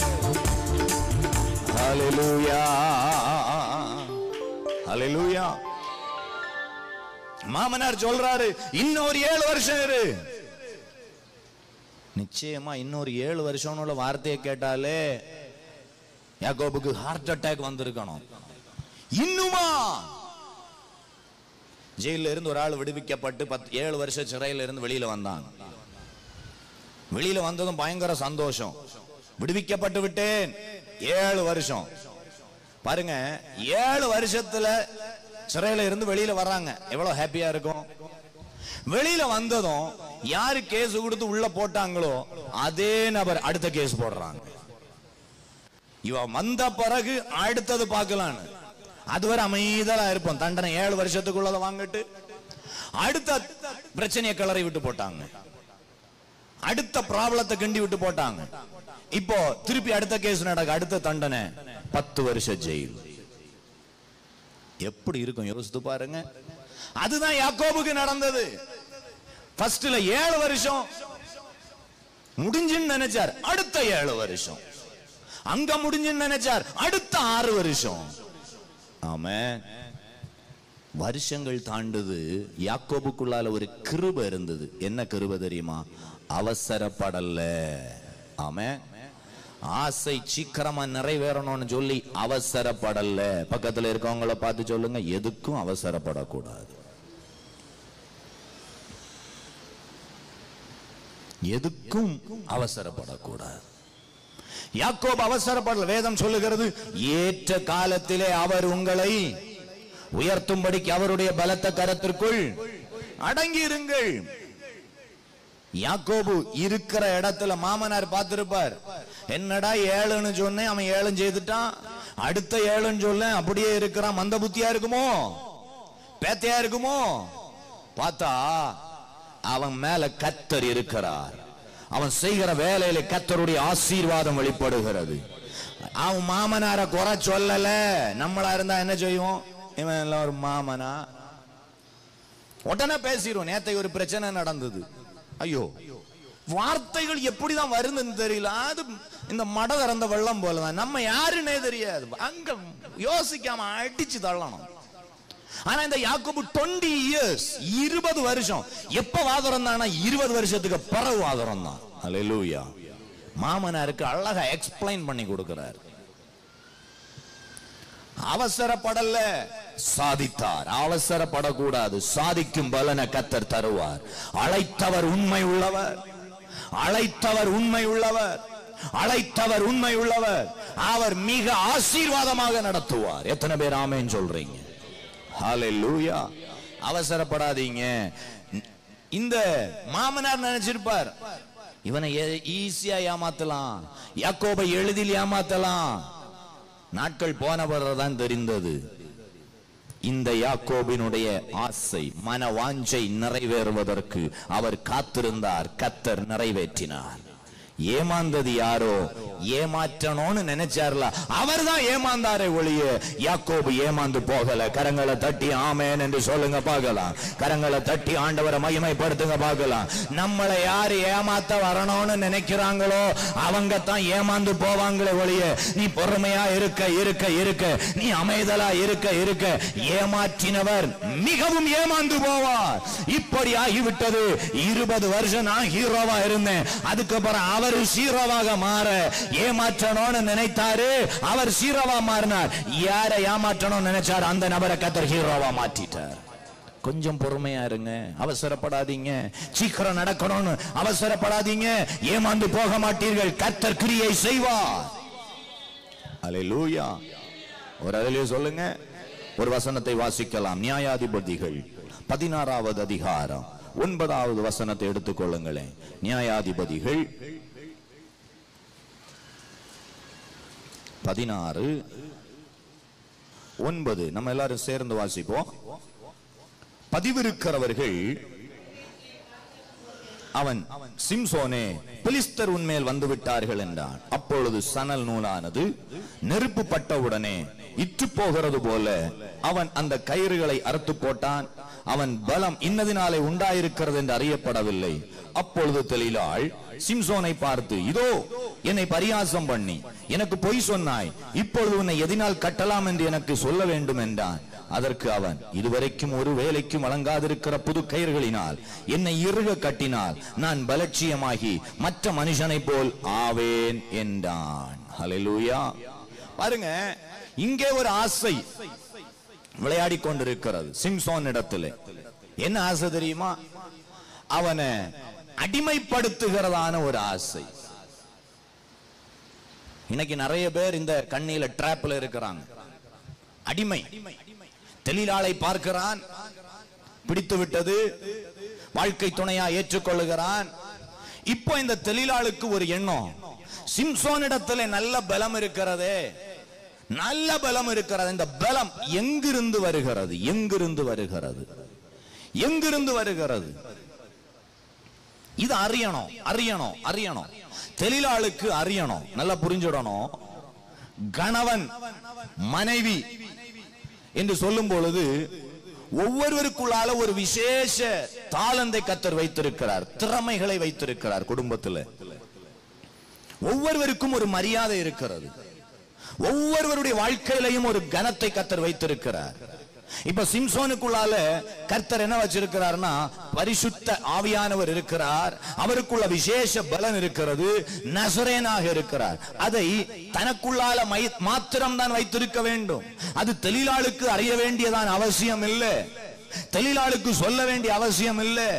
ஹல்லேலூயா ஹல்லேலூயா. மாமனார் சொல்றாரு, இன்னொரு 7 வருஷம் இரு. நிச்சயமா இன்னொரு 7 வருஷம் உள்ள வார்த்தையை கேட்டாலே யாக்கோபுக்கு ஹார்ட் அட்டாக் வந்திருக்கணும். இன்னுமா? ஜெயில இருந்து ஒரு ஆள் விடுவிக்கப்பட்டு 7 வருஷம் சிறையில இருந்து வெளியில வந்தான். வெளியில வந்ததும் பயங்கர சந்தோஷம். விடுவிக்கப்பட்டு விட்டேன். 7 வருஷம் பாருங்க. 7 வருஷத்துல சிறையில இருந்து வெளியில வர்றாங்க. எவ்வளவு ஹாப்பியா இருக்கும். வெளியில வந்ததும் யாரு கேஸ் கொடுத்து உள்ள போட்டாங்களோ அதே நபர் அடுத்த கேஸ் போடுறாங்க. இவன் வந்த பிறகு அடுத்தது பார்க்கலான்னு அதுவரை அமைதியா இருப்போம். தண்டனை 7 வருஷத்துக்குள்ளத வாங்கிட்டு அடுத்த பிரச்சனையை கிளறி விட்டு போட்டாங்க. அடுத்த ப்ராப்ளத்தை கிண்டி விட்டு போட்டாங்க. இப்போ திருப்பி அடுத்த கேஸ் நடக்க, அடுத்த தண்டனை 10 வருஷம் ஜெயில். எப்படி இருக்கும் யோசித்து பாருங்க. அதுதான் யாக்கோபுக்கு நடந்தது. ஃபர்ஸ்ட்ல 7 வருஷம் முடிஞ்சுன்னு நினைச்சார். அடுத்த 7 வருஷம் அங்க முடிஞ்சுன்னு நினைச்சார். அடுத்த 6 வருஷம். ஆமென். வருஷங்கள் தாண்டுது. யாக்கோபுக்குள்ளால ஒரு கிருபை இருந்தது. என்ன கிருபை தெரியுமா? அவசரப்படல. ஆமென். ஆசை சீக்கிரமா நிறைவேறணும்னு சொல்லி அவசரப்படல. பக்கத்துல இருக்கவங்கள பார்த்து சொல்லுங்க, எதுக்கும் அவசரப்படக்கூடாது. எதுக்கும் அவசரப்படக்கூடாது. யாக்கோபு அவசரப்படல. வேதம் சொல்லுகிறது, ஏற்ற காலத்திலே அவர் உங்களை உயர்த்தும்படிக்கு அவருடைய பலத்த கரத்திற்குள் அடங்கி இருங்கள். யாக்கோபு இருக்கிற இடத்துல மாமனார் பார்த்திருப்பார். என்னடா 7ன்னு சொன்னேன், அவன் 7 செய்துட்டான். அடுத்த 7ன்னு சொல்ல அப்படியே இருக்கிறான். மந்த புத்தியா இருக்குமோ, பேத்தையா இருக்குமோ? பார்த்தா அவன் மேல கர்த்தர் இருக்கிறார். அவன் செய்கிற வேலையில கர்த்தருடைய ஆசீர்வாதம் வெளிப்படுகிறது. அவன் மாமனார குறை சொல்லல. நம்மளா இருந்தா என்ன செய்வோம்? இவன் எல்லாம் ஒரு மாமனா உடனே பேசிடுவோம். நேற்று ஒரு பிரச்சனை நடந்தது. ஐயோ, வார்த்தைகள் எப்படிதான் வருதுன்னு தெரியல. அது இந்த மட திறந்த வெள்ளம் போலதான். நம்ம யாருன்னே தெரியாது. அங்க யோசிக்காம அடிச்சு தள்ளணும். ஆனா இந்த யாக்கோபு 20 years 20 வருஷம் எப்ப வாதம் தானா? 20 வருஷத்துக்கு பிறகு வாதம் தான். அல்லேலூயா. மாமனாருக்கு அழகா எக்ஸ்பிளைன் பண்ணி கொடுக்கிறார். அவசரப்படல, சாதித்தார். அவசரப்படக்கூடாது. சாதிக்கும் பலனை கர்த்தர் தருவார். அழைத்தவர் உண்மை உள்ளவர். அழைத்தவர் உண்மை உள்ளவர். அழைத்தவர் உண்மை உள்ளவர், அவர் மிக ஆசீர்வாதமாக நடத்துவார். எத்தனை பேர் ஆமென் சொல்றீங்க? ஹல்லேலூயா. அவசரப்படாதீங்க. இந்த மாமனார் நினைச்சிருப்பார், இவனை ஈஸியா ஏமாத்தலாம், யாக்கோபை எளிதில் ஏமாத்தலாம். நாட்கள் போன பிறகுதான் தெரிந்தது, இந்த யாக்கோபினுடைய ஆசை, மன வாஞ்சை நிறைவேறுவதற்கு அவர் காத்திருந்தார். கர்த்தர் நிறைவேற்றினார். ஏமாந்தது யாரோ? ஏமாற்றணும்னு நினைச்சார்ல, அவர் தான் ஏமாந்தாரே ஒழிய யாக்கோபு ஏமாந்து போகல. கரங்களை தட்டி ஆமென் என்று சொல்லுங்க பார்க்கலாம். கரங்களை தட்டி ஆண்டவரை மகிமைப்படுத்துங்க பார்க்கலாம். நம்மளை யாரு ஏமாத்த வரணும்னு நினைக்கிறாங்களோ அவங்க தான் ஏமாந்து போவாங்களே ஒழிய, நீ பொறுமையா இருக்க இருக்க இருக்க, நீ அமைதலா இருக்க இருக்க, ஏமாற்றினவர் மிகவும் ஏமாந்து போவார். இப்படி ஆகிவிட்டது. 20 வருஷம் நான் ஹீரோவா இருந்தேன், அதுக்கப்புறம் அவர் ஹீரோவாக மாற ஏமாற்றணும்னு நினைத்தாரு, அவர் ஹீரோவா மாறினார். யாரை ஏமாற்றணும்னு நினைச்சார் அந்த நபரை கர்த்தர் ஹீரோவா மாற்றிட்டார். கொஞ்சம் பொறுமையா இருங்க, அவசரப்படாதீங்க. சீக்கிரம் நடக்கணும்னு அவசரப்படாதீங்க. ஏமாந்து போக மாட்டீர்கள். கர்த்தர் கிரியை செய்வார். அல்லேலூயா. ஒரு அதிலே சொல்லுங்க. ஒரு வசனத்தை வாசிக்கலாம். நியாயாதிபதிகள் 16வது அதிகாரம் 9வது வசனத்தை எடுத்துக்கொள்ளுங்களேன். நியாயாதிபதிகள் 16:9 நம்ம எல்லாரும் சேர்ந்து வாசிப்போம். பதிவிருக்கிறவர்கள் அவன், சிம்சோனே, பிலிஸ்தர் உன்மேல் வந்து விட்டார்கள் என்றான். அப்பொழுது சணல் நூலானது நெருப்பு பட்டவுடனே இற்று போகிறது போல அவன் அந்த கயிறுகளை அறுத்து போட்டான். அவன் பலம் இன்னதினாலே உண்டாயிருக்கிறது என்று அறியப்படவில்லை. அப்பொழுது தெலீலாள் சிம்சோனை பார்த்து, இதோ என்னை பரியாசம் பண்ணி எனக்கு பொய் சொன்னாய், இப்பொழுது உன்னை எதினால் கட்டலாம் என்று எனக்கு சொல்ல வேண்டும் என்றான். அதற்கு அவன், இதுவரைக்கும் ஒரு வேலைக்கும் வழங்காதிருக்கிற புது கயிறுகளினால் என்னை இறுக கட்டினால் நான் பலட்சியமாகி மற்ற மனுஷனை போல் ஆவேன் என்றான். ஹல்லேலூயா. பாருங்க, இங்கே ஒரு ஆசை விளையாடி கொண்டிருக்கிறது சிம்சோன் இடத்துல. என்ன ஆசை தெரியுமா? அவனை அடிமைப்படுத்துகிறதான ஒரு ஆசை. இன்னைக்கு நிறைய பேர் இந்த கண்ணியில டிராப்ல இருக்கிறாங்க. அடிமை. தெலீலாளை பார்க்கிறான், பிடித்து விட்டது, வாழ்க்கை துணையா ஏற்றுக்கொள்ளுகிறான். இப்போ இந்த தெலீலாளுக்கு ஒரு எண்ணம், சிம்சோனிடத்துல நல்ல பலம் இருக்கிறதே, நல்ல பலம் இருக்கிறது. இந்த பலம் எங்கிருந்து வருகிறது? எங்கிருந்து வருகிறது? எங்கிருந்து வருகிறது? இது அறியணும், அறியணும், அறியணும். தெலீலாளுக்கு அறியணும், நல்லா புரிஞ்சிடணும். கணவன் மனைவி என்று சொல்லும் பொழுது ஒவ்வொருவருக்குள்ளால ஒரு விசேஷ தாளந்தை கர்த்தர் வைத்திருக்கிறார், திறமைகளை வைத்திருக்கிறார். குடும்பத்தில் ஒவ்வொருவருக்கும் ஒரு மரியாதை இருக்கிறது. ஒவ்வொருவருடைய வாழ்க்கையிலையும் ஒரு கனத்தை கர்த்தர் வைத்திருக்கிறார். இப்ப சிம்சோனுக்குள்ளால கர்த்தர் என்ன வச்சிருக்கிறார்னா, பரிசுத்த ஆவியானவர் இருக்கிறார். அவருக்குள்ள விசேஷ பலன் இருக்கிறது. நசரேனாக இருக்கிறார். அதை தனக்குள்ளால மாத்திரம் தான் வைத்திருக்க வேண்டும். அது தெலீலாளுக்கு அறிய வேண்டியதான் அவசியம் இல்லை. தெலீலாளுக்கு சொல்ல வேண்டிய அவசியம் இல்லை.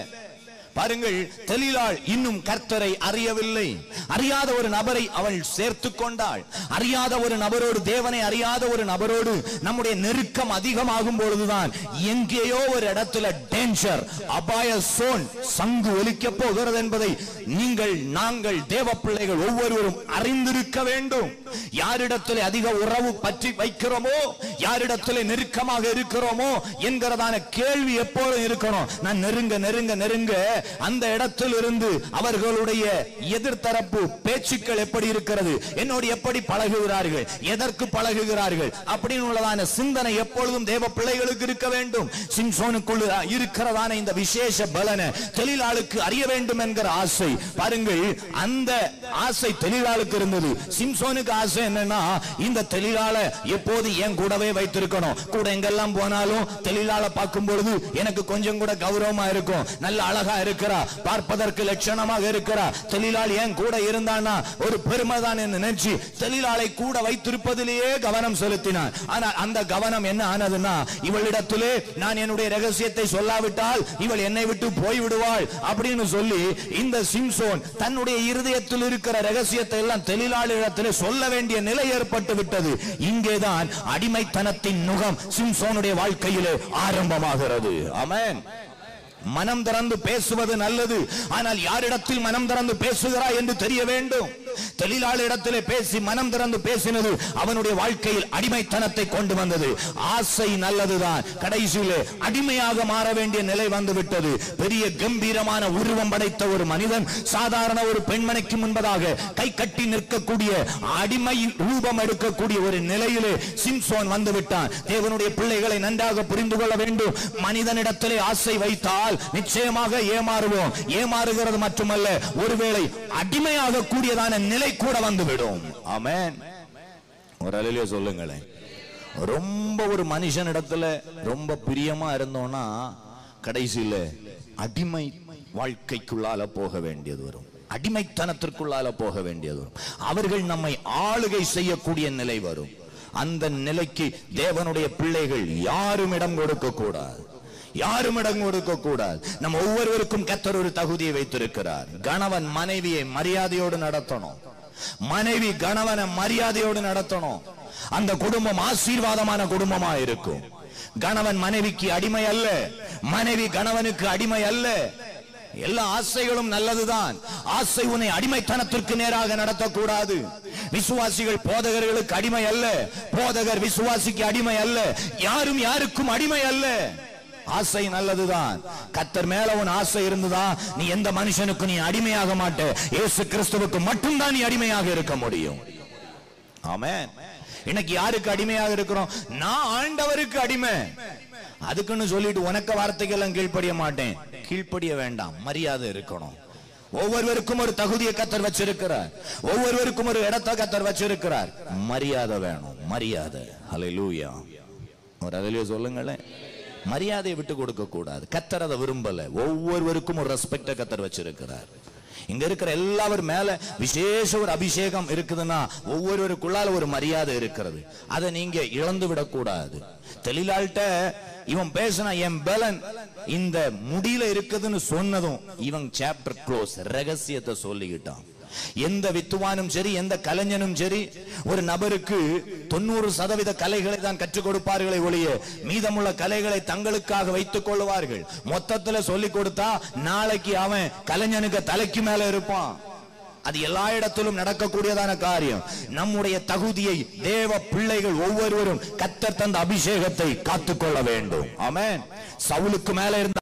பாருங்கள், தெலீலாள் இன்னும் கர்த்தரை அறியவில்லை. அறியாத ஒரு நபரை அவள் சேர்த்து கொண்டாள். அறியாத ஒரு நபரோடு, தேவனை அறியாத ஒரு நபரோடு நம்முடைய நெருக்கம் அதிகமாகும் பொழுதுதான் எங்கேயோ ஒரு இடத்துல டேஞ்சர், அபாய சோன், சங்கு ஒலிக்க போகிறது என்பதை நீங்கள், நாங்கள் தேவ பிள்ளைகள் ஒவ்வொருவரும் அறிந்திருக்க வேண்டும். யாரிடத்தில் அதிக உறவு பற்றி வைக்கிறோமோ, யாரிடத்தில் நெருக்கமாக இருக்கிறோமோ என்கிறதான கேள்வி எப்போதும் இருக்கணும். நான் நெருங்க நெருங்க நெருங்க அந்த இடத்தில் இருந்து அவர்களுடைய எதிர்த்தரப்பு பேச்சுக்கள் எப்படி இருக்கிறது, என்னோடு எப்படி பழகுகிறார்கள், எதற்கு பழகுகிறார்கள் அப்படின்னு உள்ளதான சிந்தனை எப்பொழுதும் தேவ பிள்ளைகளுக்கு இருக்க வேண்டும். சிம்சோனுக்குள் இருக்கிறதான இந்த விசேஷ பலனை தெலீலாளுக்கு அறிய வேண்டும் என்கிற ஆசை. பாருங்கள், அந்த ஆசை தெலீலாளுக்கு இருந்தது. சிம்சோனுக்கு ஆசை என்னன்னா, இந்த தெலீலாளை எப்போது என் கூடவே வைத்திருக்கணும். கூட எங்கெல்லாம் போனாலும் தெலீலாளை பார்க்கும் பொழுது எனக்கு கொஞ்சம் கூட கௌரவமா இருக்கும், நல்ல அழகா இருக்கும். இருக்கிறா, பார்ப்பதற்கு லட்சணமாக இருக்கிறா, தொழிலாளி ஏன் கூட இருந்தானா ஒரு பெருமைதான் என்று நினைச்சு தொழிலாளை கூட வைத்திருப்பதிலேயே கவனம் செலுத்தினான். ஆனால் அந்த கவனம் என்ன ஆனதுன்னா, இவளிடத்திலே நான் என்னுடைய ரகசியத்தை சொல்லாவிட்டால் இவள் என்னை விட்டு போய்விடுவாள் அப்படின்னு சொல்லி இந்த சிம்சோன் தன்னுடைய இருதயத்தில் இருக்கிற ரகசியத்தை எல்லாம் தொழிலாளியிடத்திலே சொல்ல வேண்டிய நிலை ஏற்பட்டு விட்டது. இங்கேதான் அடிமைத்தனத்தின் நுகம் சிம்சோனுடைய வாழ்க்கையிலே ஆரம்பமாகிறது. ஆமென். மனம் திறந்து பேசுவது நல்லது, ஆனால் யாரிடத்தில் மனம் திறந்து பேசுகிறாய் என்று தெரிய வேண்டும். தொழிலாளியிடத்திலே பேசி மனம் திறந்து பேசினது அவனுடைய வாழ்க்கையில் அடிமைத்தனத்தை கொண்டு வந்தது. ஆசை நல்லதுதான், கடைசியிலே அடிமையாக மாற வேண்டிய நிலை வந்துவிட்டது. பெரிய கம்பீரமான உருவம் படைத்த ஒரு மனிதன் சாதாரண ஒரு பெண்மணிக்கு முன்பதாக கை கட்டி நிற்கக்கூடிய அடிமை ரூபம் எடுக்கக்கூடிய ஒரு நிலையிலே சிம்சோன் வந்துவிட்டான். தேவனுடைய பிள்ளைகளை நன்றாக புரிந்து கொள்ள வேண்டும். மனிதனிடத்திலே ஆசை வைத்தால் நிச்சயமாக ஏமாறுவோம். ஏமாறுகிறது மட்டுமல்ல, ஒருவேளை அடிமையாக கூடியதான நிலை கூட வந்துவிடும். ஆமென். ஒரு அல்லேலூயா சொல்லுங்களேன். ரொம்ப ஒரு மனுஷனிடத்துல ரொம்ப பிரியமா இருந்தோம்னா கடைசியில அடிமை வாழ்க்கைக்குள்ளால போக வேண்டியது வரும், அடிமைத்தனத்திற்குள்ளால போக வேண்டியது வரும். அவர்கள் நம்மை ஆளுகை செய்யக்கூடிய நிலை வரும். அந்த நிலைக்கு தேவனுடைய பிள்ளைகள் யாரும் இடம் கொடுக்க கூடாது, யாரும் இடம் கொடுக்க கூடாது. நம்ம ஒவ்வொருவருக்கும் கர்த்தர் ஒரு தகுதியை வைத்திருக்கிறார். கணவன் மனைவியை மரியாதையோடு நடத்தணும், மனைவி கணவனை மரியாதையோடு நடத்தணும். அந்த குடும்பம் ஆசீர்வாதமான குடும்பமா இருக்கும். கணவன் மனைவிக்கு அடிமை அல்ல, மனைவி கணவனுக்கு அடிமை அல்ல. எல்லா ஆசைகளும் நல்லதுதான், ஆசை உன்னை அடிமைத்தனத்திற்கு நேராக நடத்தக்கூடாது. விசுவாசிகள் போதகர்களுக்கு அடிமை அல்ல, போதகர் விசுவாசிக்கு அடிமை அல்ல, யாரும் யாருக்கும் அடிமை அல்ல. ஆசை நல்லதுதான். கர்த்தர் மேல உன் ஆசை இருந்ததா நீ எந்த மனுஷனுக்கு நீ அடிமையாக மாட்ட, இயேசு கிறிஸ்துவுக்கு மட்டும்தான் நீ அடிமையாக இருக்க முடியும். ஆமென். இன்னைக்கு யாருக்கு அடிமையாக இருக்கிறோம்? நான் ஆண்டவருக்கு அடிமை. அதுக்குன்னு சொல்லிட்டு உனக்கு வார்த்தைக்கெல்லாம் கீழ்ப்படிய மாட்டேன். கீழ்ப்படிய வேண்டாம், மரியாதை இருக்கணும். ஒவ்வொருவருக்கும் ஒரு தகுதியை கர்த்தர் வச்சிருக்கிறார், ஒவ்வொருவருக்கும் ஒரு இடத்தை கர்த்தர் வச்சிருக்கிறார். மரியாதை வேணும், மரியாதை. ஹல்லேலூயா. ஒரு அல்லேலூயா சொல்லுங்களேன். மரியாதையை விட்டு கொடுக்க கூடாது. கர்த்தர் அதை விரும்பல. ஒவ்வொருவருக்கும் ஒரு ரெஸ்பெக்ட கர்த்தர் வச்சிருக்கிறார். இங்க இருக்கிற எல்லாரும் மேல விசேஷ ஒரு அபிஷேகம் இருக்குதுன்னா ஒவ்வொருவருக்குள்ளால ஒரு மரியாதை இருக்கிறது. அதை நீங்க இழந்து விடக்கூடாது. தொழிலாளிட்ட இவன் பேசினா என் பலன் இந்த முடியில இருக்குதுன்னு சொன்னதும் இவன் சாப்டர் க்ளோஸ், ரகசியத்தை சொல்லிக்கிட்டான். எந்த வித்துவானும் சரி, எந்த கலைஞனும் சரி, ஒரு நபருக்கு 90% கலைகளை தான் கற்றுக் கொடுப்பார்களே ஒழிய மீதமுள்ள கலைகளை தங்களுக்காக வைத்துக் கொள்வார்கள். மொத்தத்துல சொல்லிக் கொடுத்தா நாளைக்கு அவன் கலைஞனுக்கு தலைக்கு மேல இருப்பான். அது எல்லா இடத்திலும் நடக்கக்கூடியதான காரியம். நம்முடைய தகுதியை தேவ பிள்ளைகள் ஒவ்வொருவரும் கர்த்தர் தந்த அபிஷேகத்தை காத்துக்கொள்ள வேண்டும். ஆமென். சவுலுக்கு மேல இருந்த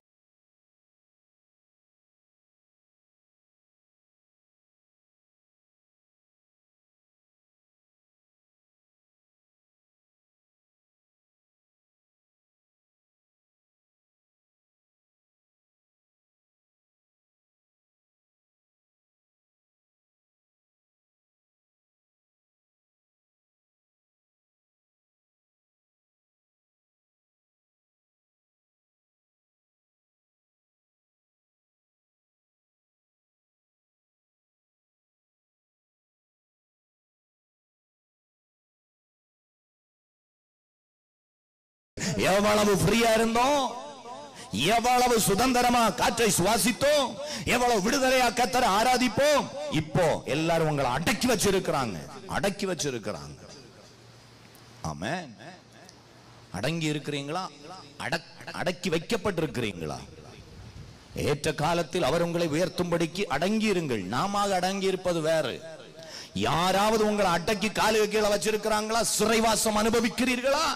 எவ்வளவு ஃப்ரீயா இருந்தோம், எவ்வளவு சுதந்திரமா காற்றை சுவாசித்தோம், எவ்வளவு விடுதலையா கர்த்தரை ஆராதிப்போம். இப்போ எல்லாரும் உங்களை அடக்கி வச்சிருக்கிறாங்க, அடக்கி வச்சிருக்கிறாங்க. ஆமென். அடங்கி இருக்கிறீங்களா? அடக்கி வைக்கப்பட்டிருக்கிறீங்களா? ஏற்ற காலத்தில் அவர் உங்களை உயர்த்தும்படிக்கு அடங்கி இருங்கள். நாம அடங்கி இருப்பது வேறு. யாராவது உங்களை அடக்கி காலுக்கு கீழே வச்சிருக்கிறாங்களா? சிறைவாசம் அனுபவிக்கிறீர்களா?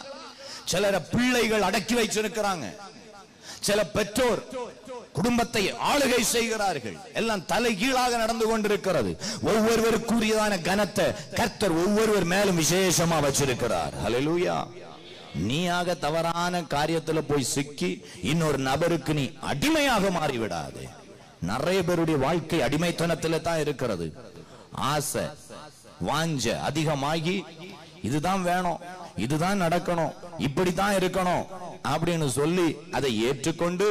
சிலர பிள்ளைகள் அடக்கி வைச்சிருக்கிறாங்க. சில பெற்றோர் குடும்பத்தை ஆளுகை செய்கிறார்கள். எல்லாம் தலைகீழாக நடந்து கொண்டிருக்கிறது. ஒவ்வொருவருக்குரியதான கனத்தை கர்த்தர் ஒவ்வொருவர் மேலும் விசேஷமா வச்சிருக்கிறார். ஹல்லேலூயா. நீயாக தவறான காரியத்துல போய் சிக்கி இன்னொரு நபருக்கு நீ அடிமையாக மாறிவிடாது. நிறைய பேருடைய வாழ்க்கை அடிமைத்தனத்துல தான் இருக்கிறது. ஆசை வாஞ்ச அதிகமாகி இதுதான் வேணும், இதுதான் நடக்கணும், இப்படித்தான் இருக்கணும், அப்படின்னு சொல்லி அதை ஏற்றுக்கொண்டு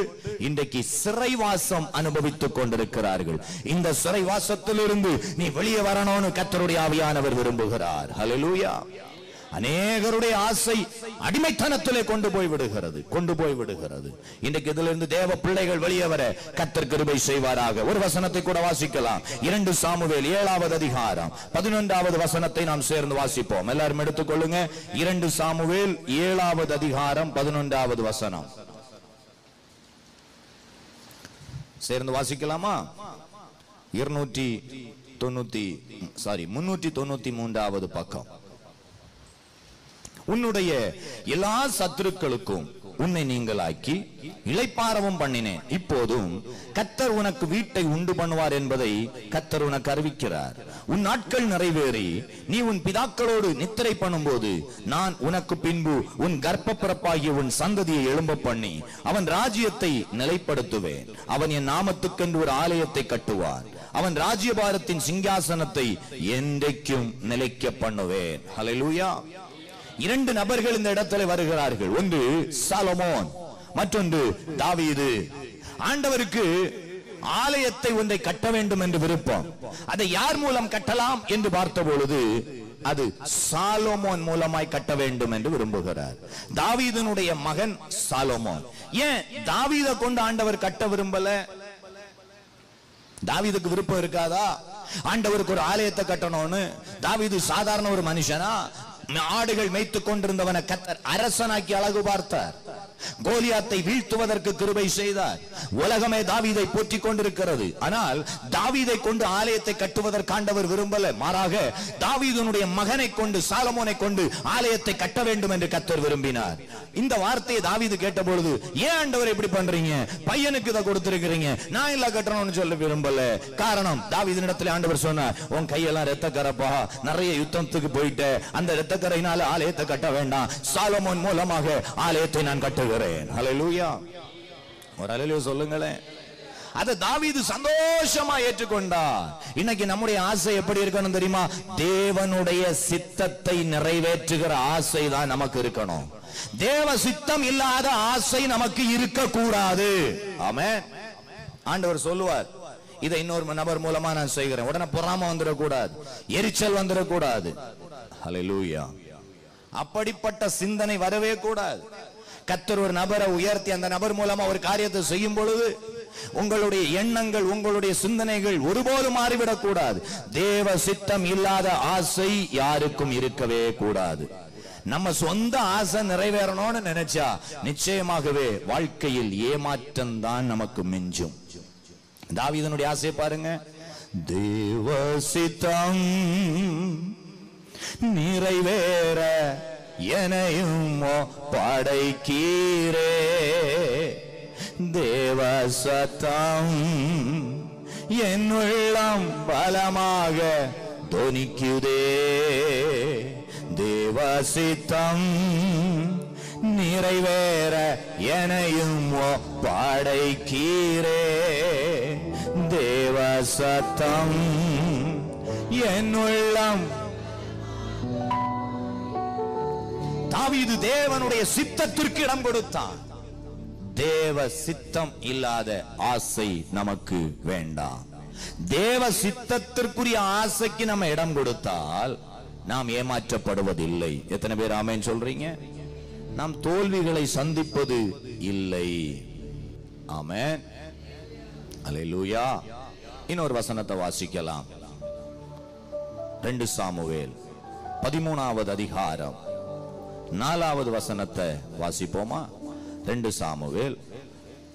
இன்றைக்கு சிறைவாசம் அனுபவித்துக் கொண்டிருக்கிறார்கள். இந்த சிறைவாசத்திலிருந்து நீ வெளியே வரணும்னு கர்த்தருடைய ஆவியானவர் விரும்புகிறார். ஹல்லேலூயா. அநேகருடைய ஆசை அடிமைத்தனத்திலே கொண்டு போய் விடுகிறது. இன்றைக்கு இதிலிருந்து தேவ பிள்ளைகள் வெளியே வர கர்த்தர் கிருபை செய்வாராக. ஒரு வசனத்தை கூட வாசிக்கலாம். 2 சாமுவேல் 7வது அதிகாரம் 11வது வசனத்தை நாம் சேர்ந்து வாசிப்போம். எல்லாரும் எடுத்துக்கொள்ளுங்க. 2 சாமுவேல் 7வது அதிகாரம் 11வது வசனம் சேர்ந்து வாசிக்கலாமா? 393வது பக்கம். உன்னுடைய எல்லா சத்துருக்களுக்கும் உன்னை நீங்களாக்கி இளைப்பாறவும் பண்ணினேன். இப்போதும் கர்த்தர் உனக்கு வீட்டை உண்டு பண்ணுவார் என்பதை கர்த்தர் உனக்கு அறிவிக்கிறார். உன் நாட்கள் நிறைவேறி நீ உன் பிதாக்களோடு நித்திரை பண்ணும்போது நான் உனக்கு பின்பு உன் கர்ப்ப பிறப்பாகிய உன் சந்ததியை எழும்ப பண்ணி அவன் ராஜ்யத்தை நிலைப்படுத்துவேன். அவன் என் நாமத்துக்கென்று ஒரு ஆலயத்தை கட்டுவான். அவன் ராஜ்யபாரத்தின் சிங்காசனத்தை என்றைக்கும் நிலைக்க பண்ணுவேன். ஹல்லேலூயா. 2 நபர்கள் இந்த இடத்துல வருகிறார்கள். ஒன்று சாலமோன், மற்றொன்று தாவீது. ஆண்டவருக்கு ஆலயத்தை ஒன்றை கட்ட வேண்டும் என்று விருப்பம். அதை யார் மூலம் கட்டலாம் என்று பார்த்த பொழுது அது சாலமோன் மூலமாய் கட்ட வேண்டும் என்று விரும்புகிறார். தாவீதினுடைய மகன் சாலமோன். ஏன் தாவீதை கொண்டு ஆண்டவர் கட்ட விரும்பல? தாவீதுக்கு விருப்பம் இருக்காதா ஆண்டவருக்கு ஒரு ஆலயத்தை கட்டணும்னு? தாவீது சாதாரண ஒரு மனுஷனா? ஆடுகள் மேய்த்துக் கொண்டிருந்தவனை கர்த்தர் அரசனாக்கி அழகு பார்த்தார். கோலியாத்தை வீழ்த்துவதற்கு கிருபை செய்தார். உலகமே தாவீதை போற்றிக் கொண்டிருக்கிறது. ஆனால் தாவீதை கொண்டு ஆலயத்தை கட்டுவதற்கு ஆண்டவர் விரும்பல. மாறாக தாவீதுனுடைய மகனை கொண்டு, சாலமோனை கொண்டு ஆலயத்தை கட்ட வேண்டும் என்று கர்த்தர் விரும்பினார். இந்த வார்த்தையை தாவீது கேட்ட பொழுது, ஏன் ஆண்டவர் இப்படி பண்றீங்க? பையனுக்கு இதை கொடுத்திருக்கிறீங்க, நான் இல்ல கட்டணும்னு சொல்ல விரும்பல. காரணம், தாவீதினிடத்தில் ஆண்டவர் சொன்னார், உன் கையெல்லாம் ரத்த கரப்பா, நிறைய யுத்தத்துக்கு போயிட்ட, அந்த ரத்த கரையினால ஆலயத்தை கட்ட வேண்டாம், சாலமோன் மூலமாக ஆலயத்தை நான் கட்டுகிறேன். ஹல்லேலூயா. ஒரு ஹல்லேலூயா சொல்லுங்களேன். அதை தாவீது சந்தோஷமா ஏற்றுக்கொண்டார். இன்னைக்கு நம்முடைய ஆசை எப்படி இருக்கணும் தெரியுமா? தேவனுடைய சித்தத்தை நிறைவேற்றுகிற ஆசை தான் நமக்கு இருக்கணும். தேவ சித்தம் இல்லாத ஆசை நமக்கு இருக்க கூடாது. ஆமென். ஆண்டவர் சொல்லுவார், இதை இன்னொரு நபர் மூலமா நான் செய்கிறேன், உடனே பொறாம வந்துடக்கூடாது, எரிச்சல் வந்துடக்கூடாது. ஹல்லேலூயா. அப்படிப்பட்ட சிந்தனை வரவே கூடாது. கர்த்தர் ஒரு நபரை உயர்த்தி அந்த நபர் மூலமா ஒரு காரியத்தை செய்யும் பொழுது உங்களுடைய எண்ணங்கள், உங்களுடைய சிந்தனைகள் ஒருபோதும் மாறிவிடக் கூடாது. தேவ சித்தம் இல்லாத ஆசை யாருக்கும் இருக்கவே கூடாது. நம்ம சொந்த ஆசை நிறைவேறணும்னு நினைச்சா நிச்சயமாகவே வாழ்க்கையில் ஏமாற்றம் தான் நமக்கு மிஞ்சும். தாவீதுனுடைய ஆசையை பாருங்க. தேவ சித்தம் நிறைவேற என்னையும் படைக்கீரே, தேவ சத்தம் என் உள்ளம் பலமாக தொனிக்குதே, தேவ சித்தம் நிறைவேற என்னையும் படைக்கீரே, தேவ சத்தம் என் உள்ளம். தாவீது தேவனுடைய சித்தத்திற்கு இடம் கொடுத்தான். தேவ சித்தம் இல்லாத ஆசை நமக்கு வேண்டாம். தேவ சித்தத்திற்குரிய ஆசைக்கு நம்ம இடம் கொடுத்தால் நாம் ஏமாற்றப்படுவதில்லை. எத்தனை பேர் ஆமென் சொல்றீங்க? நாம் தோல்விகளை சந்திப்பது இல்லை. ஆமென். அல்லேலூயா. இன்னொரு வசனத்தை வாசிக்கலாம். 2 சாமுவேல் 13வது அதிகாரம் 4வது வசனத்தை வாசிப்போமா? 2 சாமுவேல்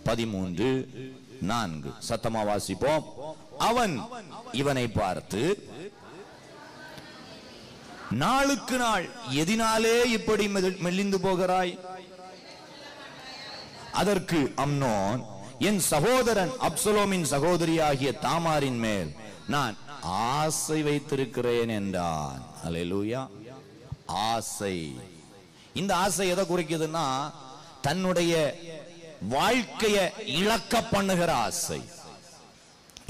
13:4 சத்தமா வாசிப்போம். அவன் இவனை பார்த்து, நாளுக்கு நாள் எதினாலே இப்படி மெலிந்து போகிறாய்? அதற்கு அம்னோன், என் சகோதரன் அப்சலோமின் சகோதரியாகிய தாமாரின் மேல் நான் ஆசை வைத்திருக்கிறேன் என்றான். அல்லேலூயா. ஆசை. இந்த ஆசை எதை குறிக்குதுன்னா, தன்னுடைய வாழ்க்கையை இழக்க பண்ணுகிற ஆசை.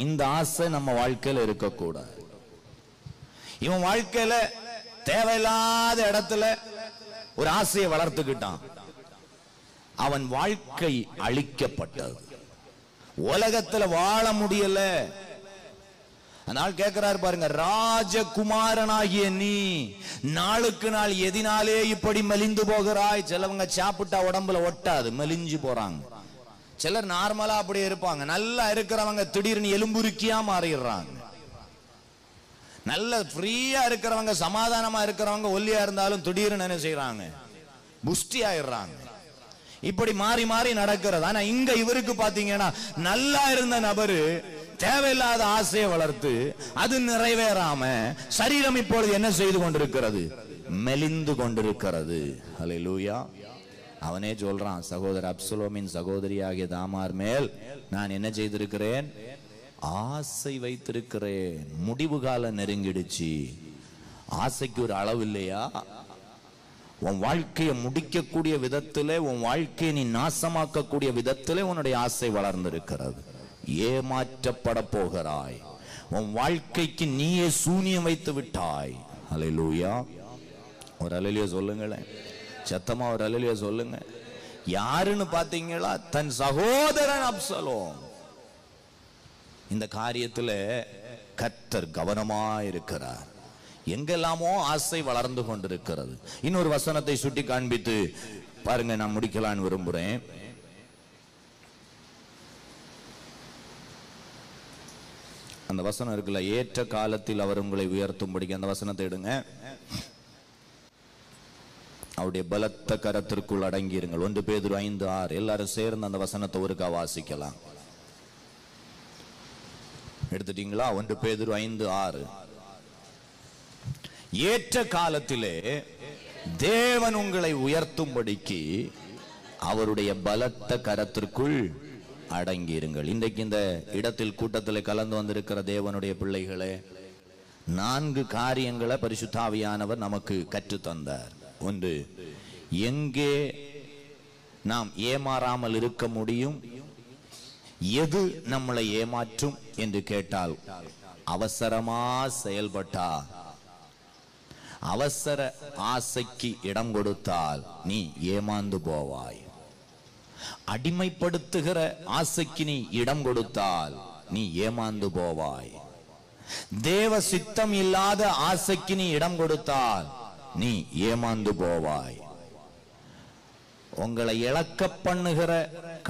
இந்த ஆசை நம்ம வாழ்க்கையில இருக்கக்கூடாது. இவன் வாழ்க்கையில தேவையில்லாத இடத்துல ஒரு ஆசையை வளர்த்துக்கிட்டான். அவன் வாழ்க்கை அழிக்கப்பட்டது. உலகத்துல வாழ முடியல. அதனால் கேட்கிறார் பாருங்க, ராஜகுமாரனாகிய நீ நாளுக்கு நாள் எதினாலே இப்படி மெலிந்து போகிறாய். சிலவங்க சாப்பிட்டா உடம்புல ஒட்டாது, மெலிஞ்சு போறாங்க. சிலர் நார்மலா அப்படியே இருப்பாங்க. நல்லா இருக்கிறவங்க திடீர்னு எலும்புருக்கியா மாறிடுறாங்க. நல்ல ஃப்ரீயா இருக்கிறவங்க, சமாதானமா இருக்கிறவங்க ஒல்லியா இருந்தாலும் திடீர்னு என்ன செய்யறாங்க, புஷ்டி ஆயிடுறாங்க. இப்படி மாறி மாறி நடக்கிறது. ஆனா இங்க இவருக்கு பாத்தீங்கன்னா நல்லா இருந்த நபரு தேவையில்லாத ஆசையை வளர்த்து அது நிறைவேறாம சரீரம் இப்பொழுது என்ன செய்து கொண்டிருக்கிறது, மெலிந்து கொண்டிருக்கிறது. ஹல்லேலூயா. அவனே சொல்றான், சகோதரர் அப்சலோமின் சகோதரியாகிய தாமார் மேல் நான் என்ன செய்திருக்கிறேன், ஆசை வைத்திருக்கிறேன். முடிவு காலம் நெருங்கிடுச்சு. ஆசைக்கு ஒரு அளவு இல்லையா? உன் வாழ்க்கையை முடிக்கக்கூடிய விதத்திலே, உன் வாழ்க்கையை நீ நாசமாக்கக்கூடிய விதத்திலே உன்னுடைய ஆசை வளர்ந்திருக்கிறது. ஏமாற்றப்பட போகிறாய். உன் வாழ்க்கைக்கு நீயே சூனியம் வைத்து விட்டாய். ஹல்லேலூயா. ஒரு அல்லேலூயா சொல்லுங்களேன், சத்தமா ஒரு அல்லேலூயா சொல்லுங்க. யாருன்னு பாத்தீங்களா? தன் சகோதரன் அப்சலோம். இந்த காரியத்துல கர்த்தர் கவனமா இருக்கிறார். எங்கெல்லாமோ ஆசை வளர்ந்து கொண்டிருக்கிறது. இன்னொரு வசனத்தை சுட்டி காண்பித்து பாருங்க, நான் முடிக்கலான்னு விரும்புறேன். அந்த வசனம் இருக்குல்ல, ஏற்ற காலத்தில் அவர் உங்களை உயர்த்தும்படி. அந்த வசனத்தை எடுங்க. அவருடைய பலத்த கரத்திற்குள் அடங்கியிருங்கள். 1 பேதுரு 5:6. எல்லாரும் சேர்ந்து அந்த வசனத்தை ஒருக்கா வாசிக்கலாம். எடுத்துட்டீங்களா? 1 பேதுரு 5:6. ஏற்ற காலத்திலே தேவன் உங்களை உயர்த்தும்படிக்கு அவருடைய பலத்த கரத்திற்குள் அடங்கியிருங்கள். இன்றைக்கு இந்த இடத்தில் கூட்டத்தில் கலந்து வந்திருக்கிற தேவனுடைய பிள்ளைகளே, 4 காரியங்களை பரிசுத்த ஆவியானவர் நமக்கு கற்று தந்தார். 1, எங்கே நாம் ஏமாறாமல் இருக்க முடியும், எது நம்மளை ஏமாற்றும் என்று கேட்டால், அவசரமா செயல்பட்டா, அவசர ஆசைக்கு இடம் கொடுத்தால் நீ ஏமாந்து போவாய். அடிமைப்படுத்துகிற ஆசைக்கு நீ இடம் கொடுத்தால் நீ ஏமாந்து போவாய். தேவ சித்தம் இல்லாத ஆசைக்கு நீ இடம் கொடுத்தால் நீ ஏமாந்து போவாய். உங்களை இழக்க பண்ணுகிற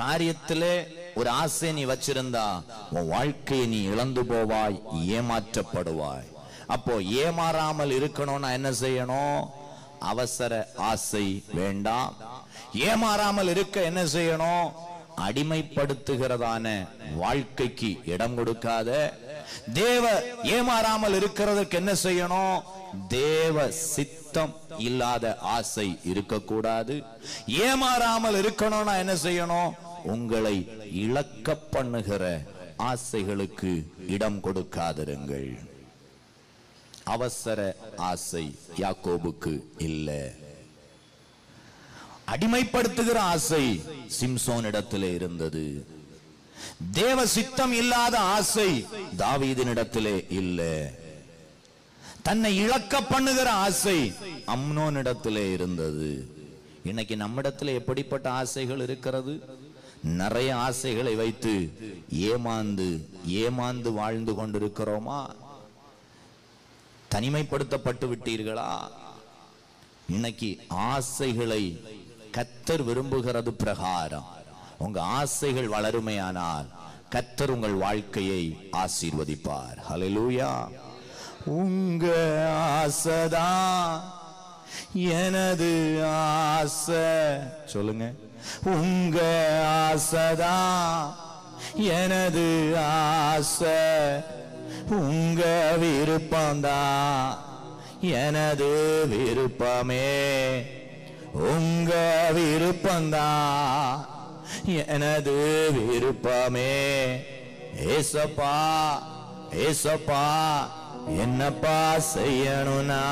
காரியத்திலே ஒரு ஆசை நீ வச்சிருந்தா உன் வாழ்க்கையை நீ இழந்து போவாய், ஏமாற்றப்படுவாய். அப்போ ஏமாறாமல் இருக்கணும்னா என்ன செய்யணும்? அவசர ஆசை வேண்டாம். ஏமாறாமல் இருக்க என்ன செய்யணும்? அடிமைப்படுத்துகிறதான வாழ்க்கைக்கு இடம் கொடுக்காத. தேவ ஏமாறாமல் இருக்கிறதுக்கு என்ன செய்யணும்? தேவ சித்தம் இல்லாத ஆசை இருக்கக்கூடாது. ஏமாறாமல் இருக்கணும்னா என்ன செய்யணும்? உங்களை இழக்க பண்ணுகிற ஆசைகளுக்கு இடம் கொடுக்காதிருங்கள். அவசர ஆசை யாக்கோபுக்கு இல்ல. அடிமைப்படுத்துகிற ஆசை சிம்சோன் இடத்திலே இருந்தது. தேவ சித்தம் இல்லாத ஆசை தாவீதின் இடத்திலே இல்ல. தன்னை இழக்க பண்ணுகிற ஆசை அம்னோன் இடத்திலே இருந்தது. இன்னைக்கு நம்மிடத்தில் எப்படிப்பட்ட ஆசைகள் இருக்கிறது? நிறைய ஆசைகளை வைத்து ஏமாந்து வாழ்ந்து கொண்டிருக்கிறோமா? தனிமைப்படுத்தப்பட்டு விட்டீர்களா? இன்னைக்கு ஆசைகளை கர்த்தர் விரும்புகிறது பிரகாரம் உங்க ஆசைகள் வளருமையானால் கர்த்தர் உங்கள் வாழ்க்கையை ஆசீர்வதிப்பார். ஹல்லேலூயா. உங்க ஆசைதான் எனது ஆசை. சொல்லுங்க, உங்க ஆசைதான் எனது ஆசை. உங்க விருப்பம்தான் எனது விருப்பமே. உங்க விருப்பம்தான் எனது விருப்பமே. ஏசப்பா ஏசப்பா என்னப்பா செய்யணும்னா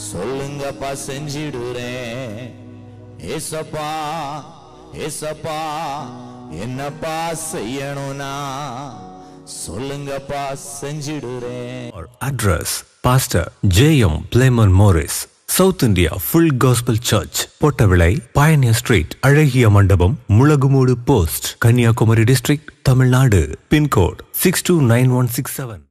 சொல்லுங்கப்பா, செஞ்சிடுறேன். ஏசப்பா ஏசப்பா என்னப்பா செய்யணும்னா சொல்லுங்கப்பா, செஞ்சிடுறேன். Address: Pastor J.M. Playman Morris, South India Full Gospel Church, Pottavilai, Pioneer Street, Azhagiya Mandapam, Mulagumodu Post, Kanyakumari District, Tamil Nadu. Pin code 629167.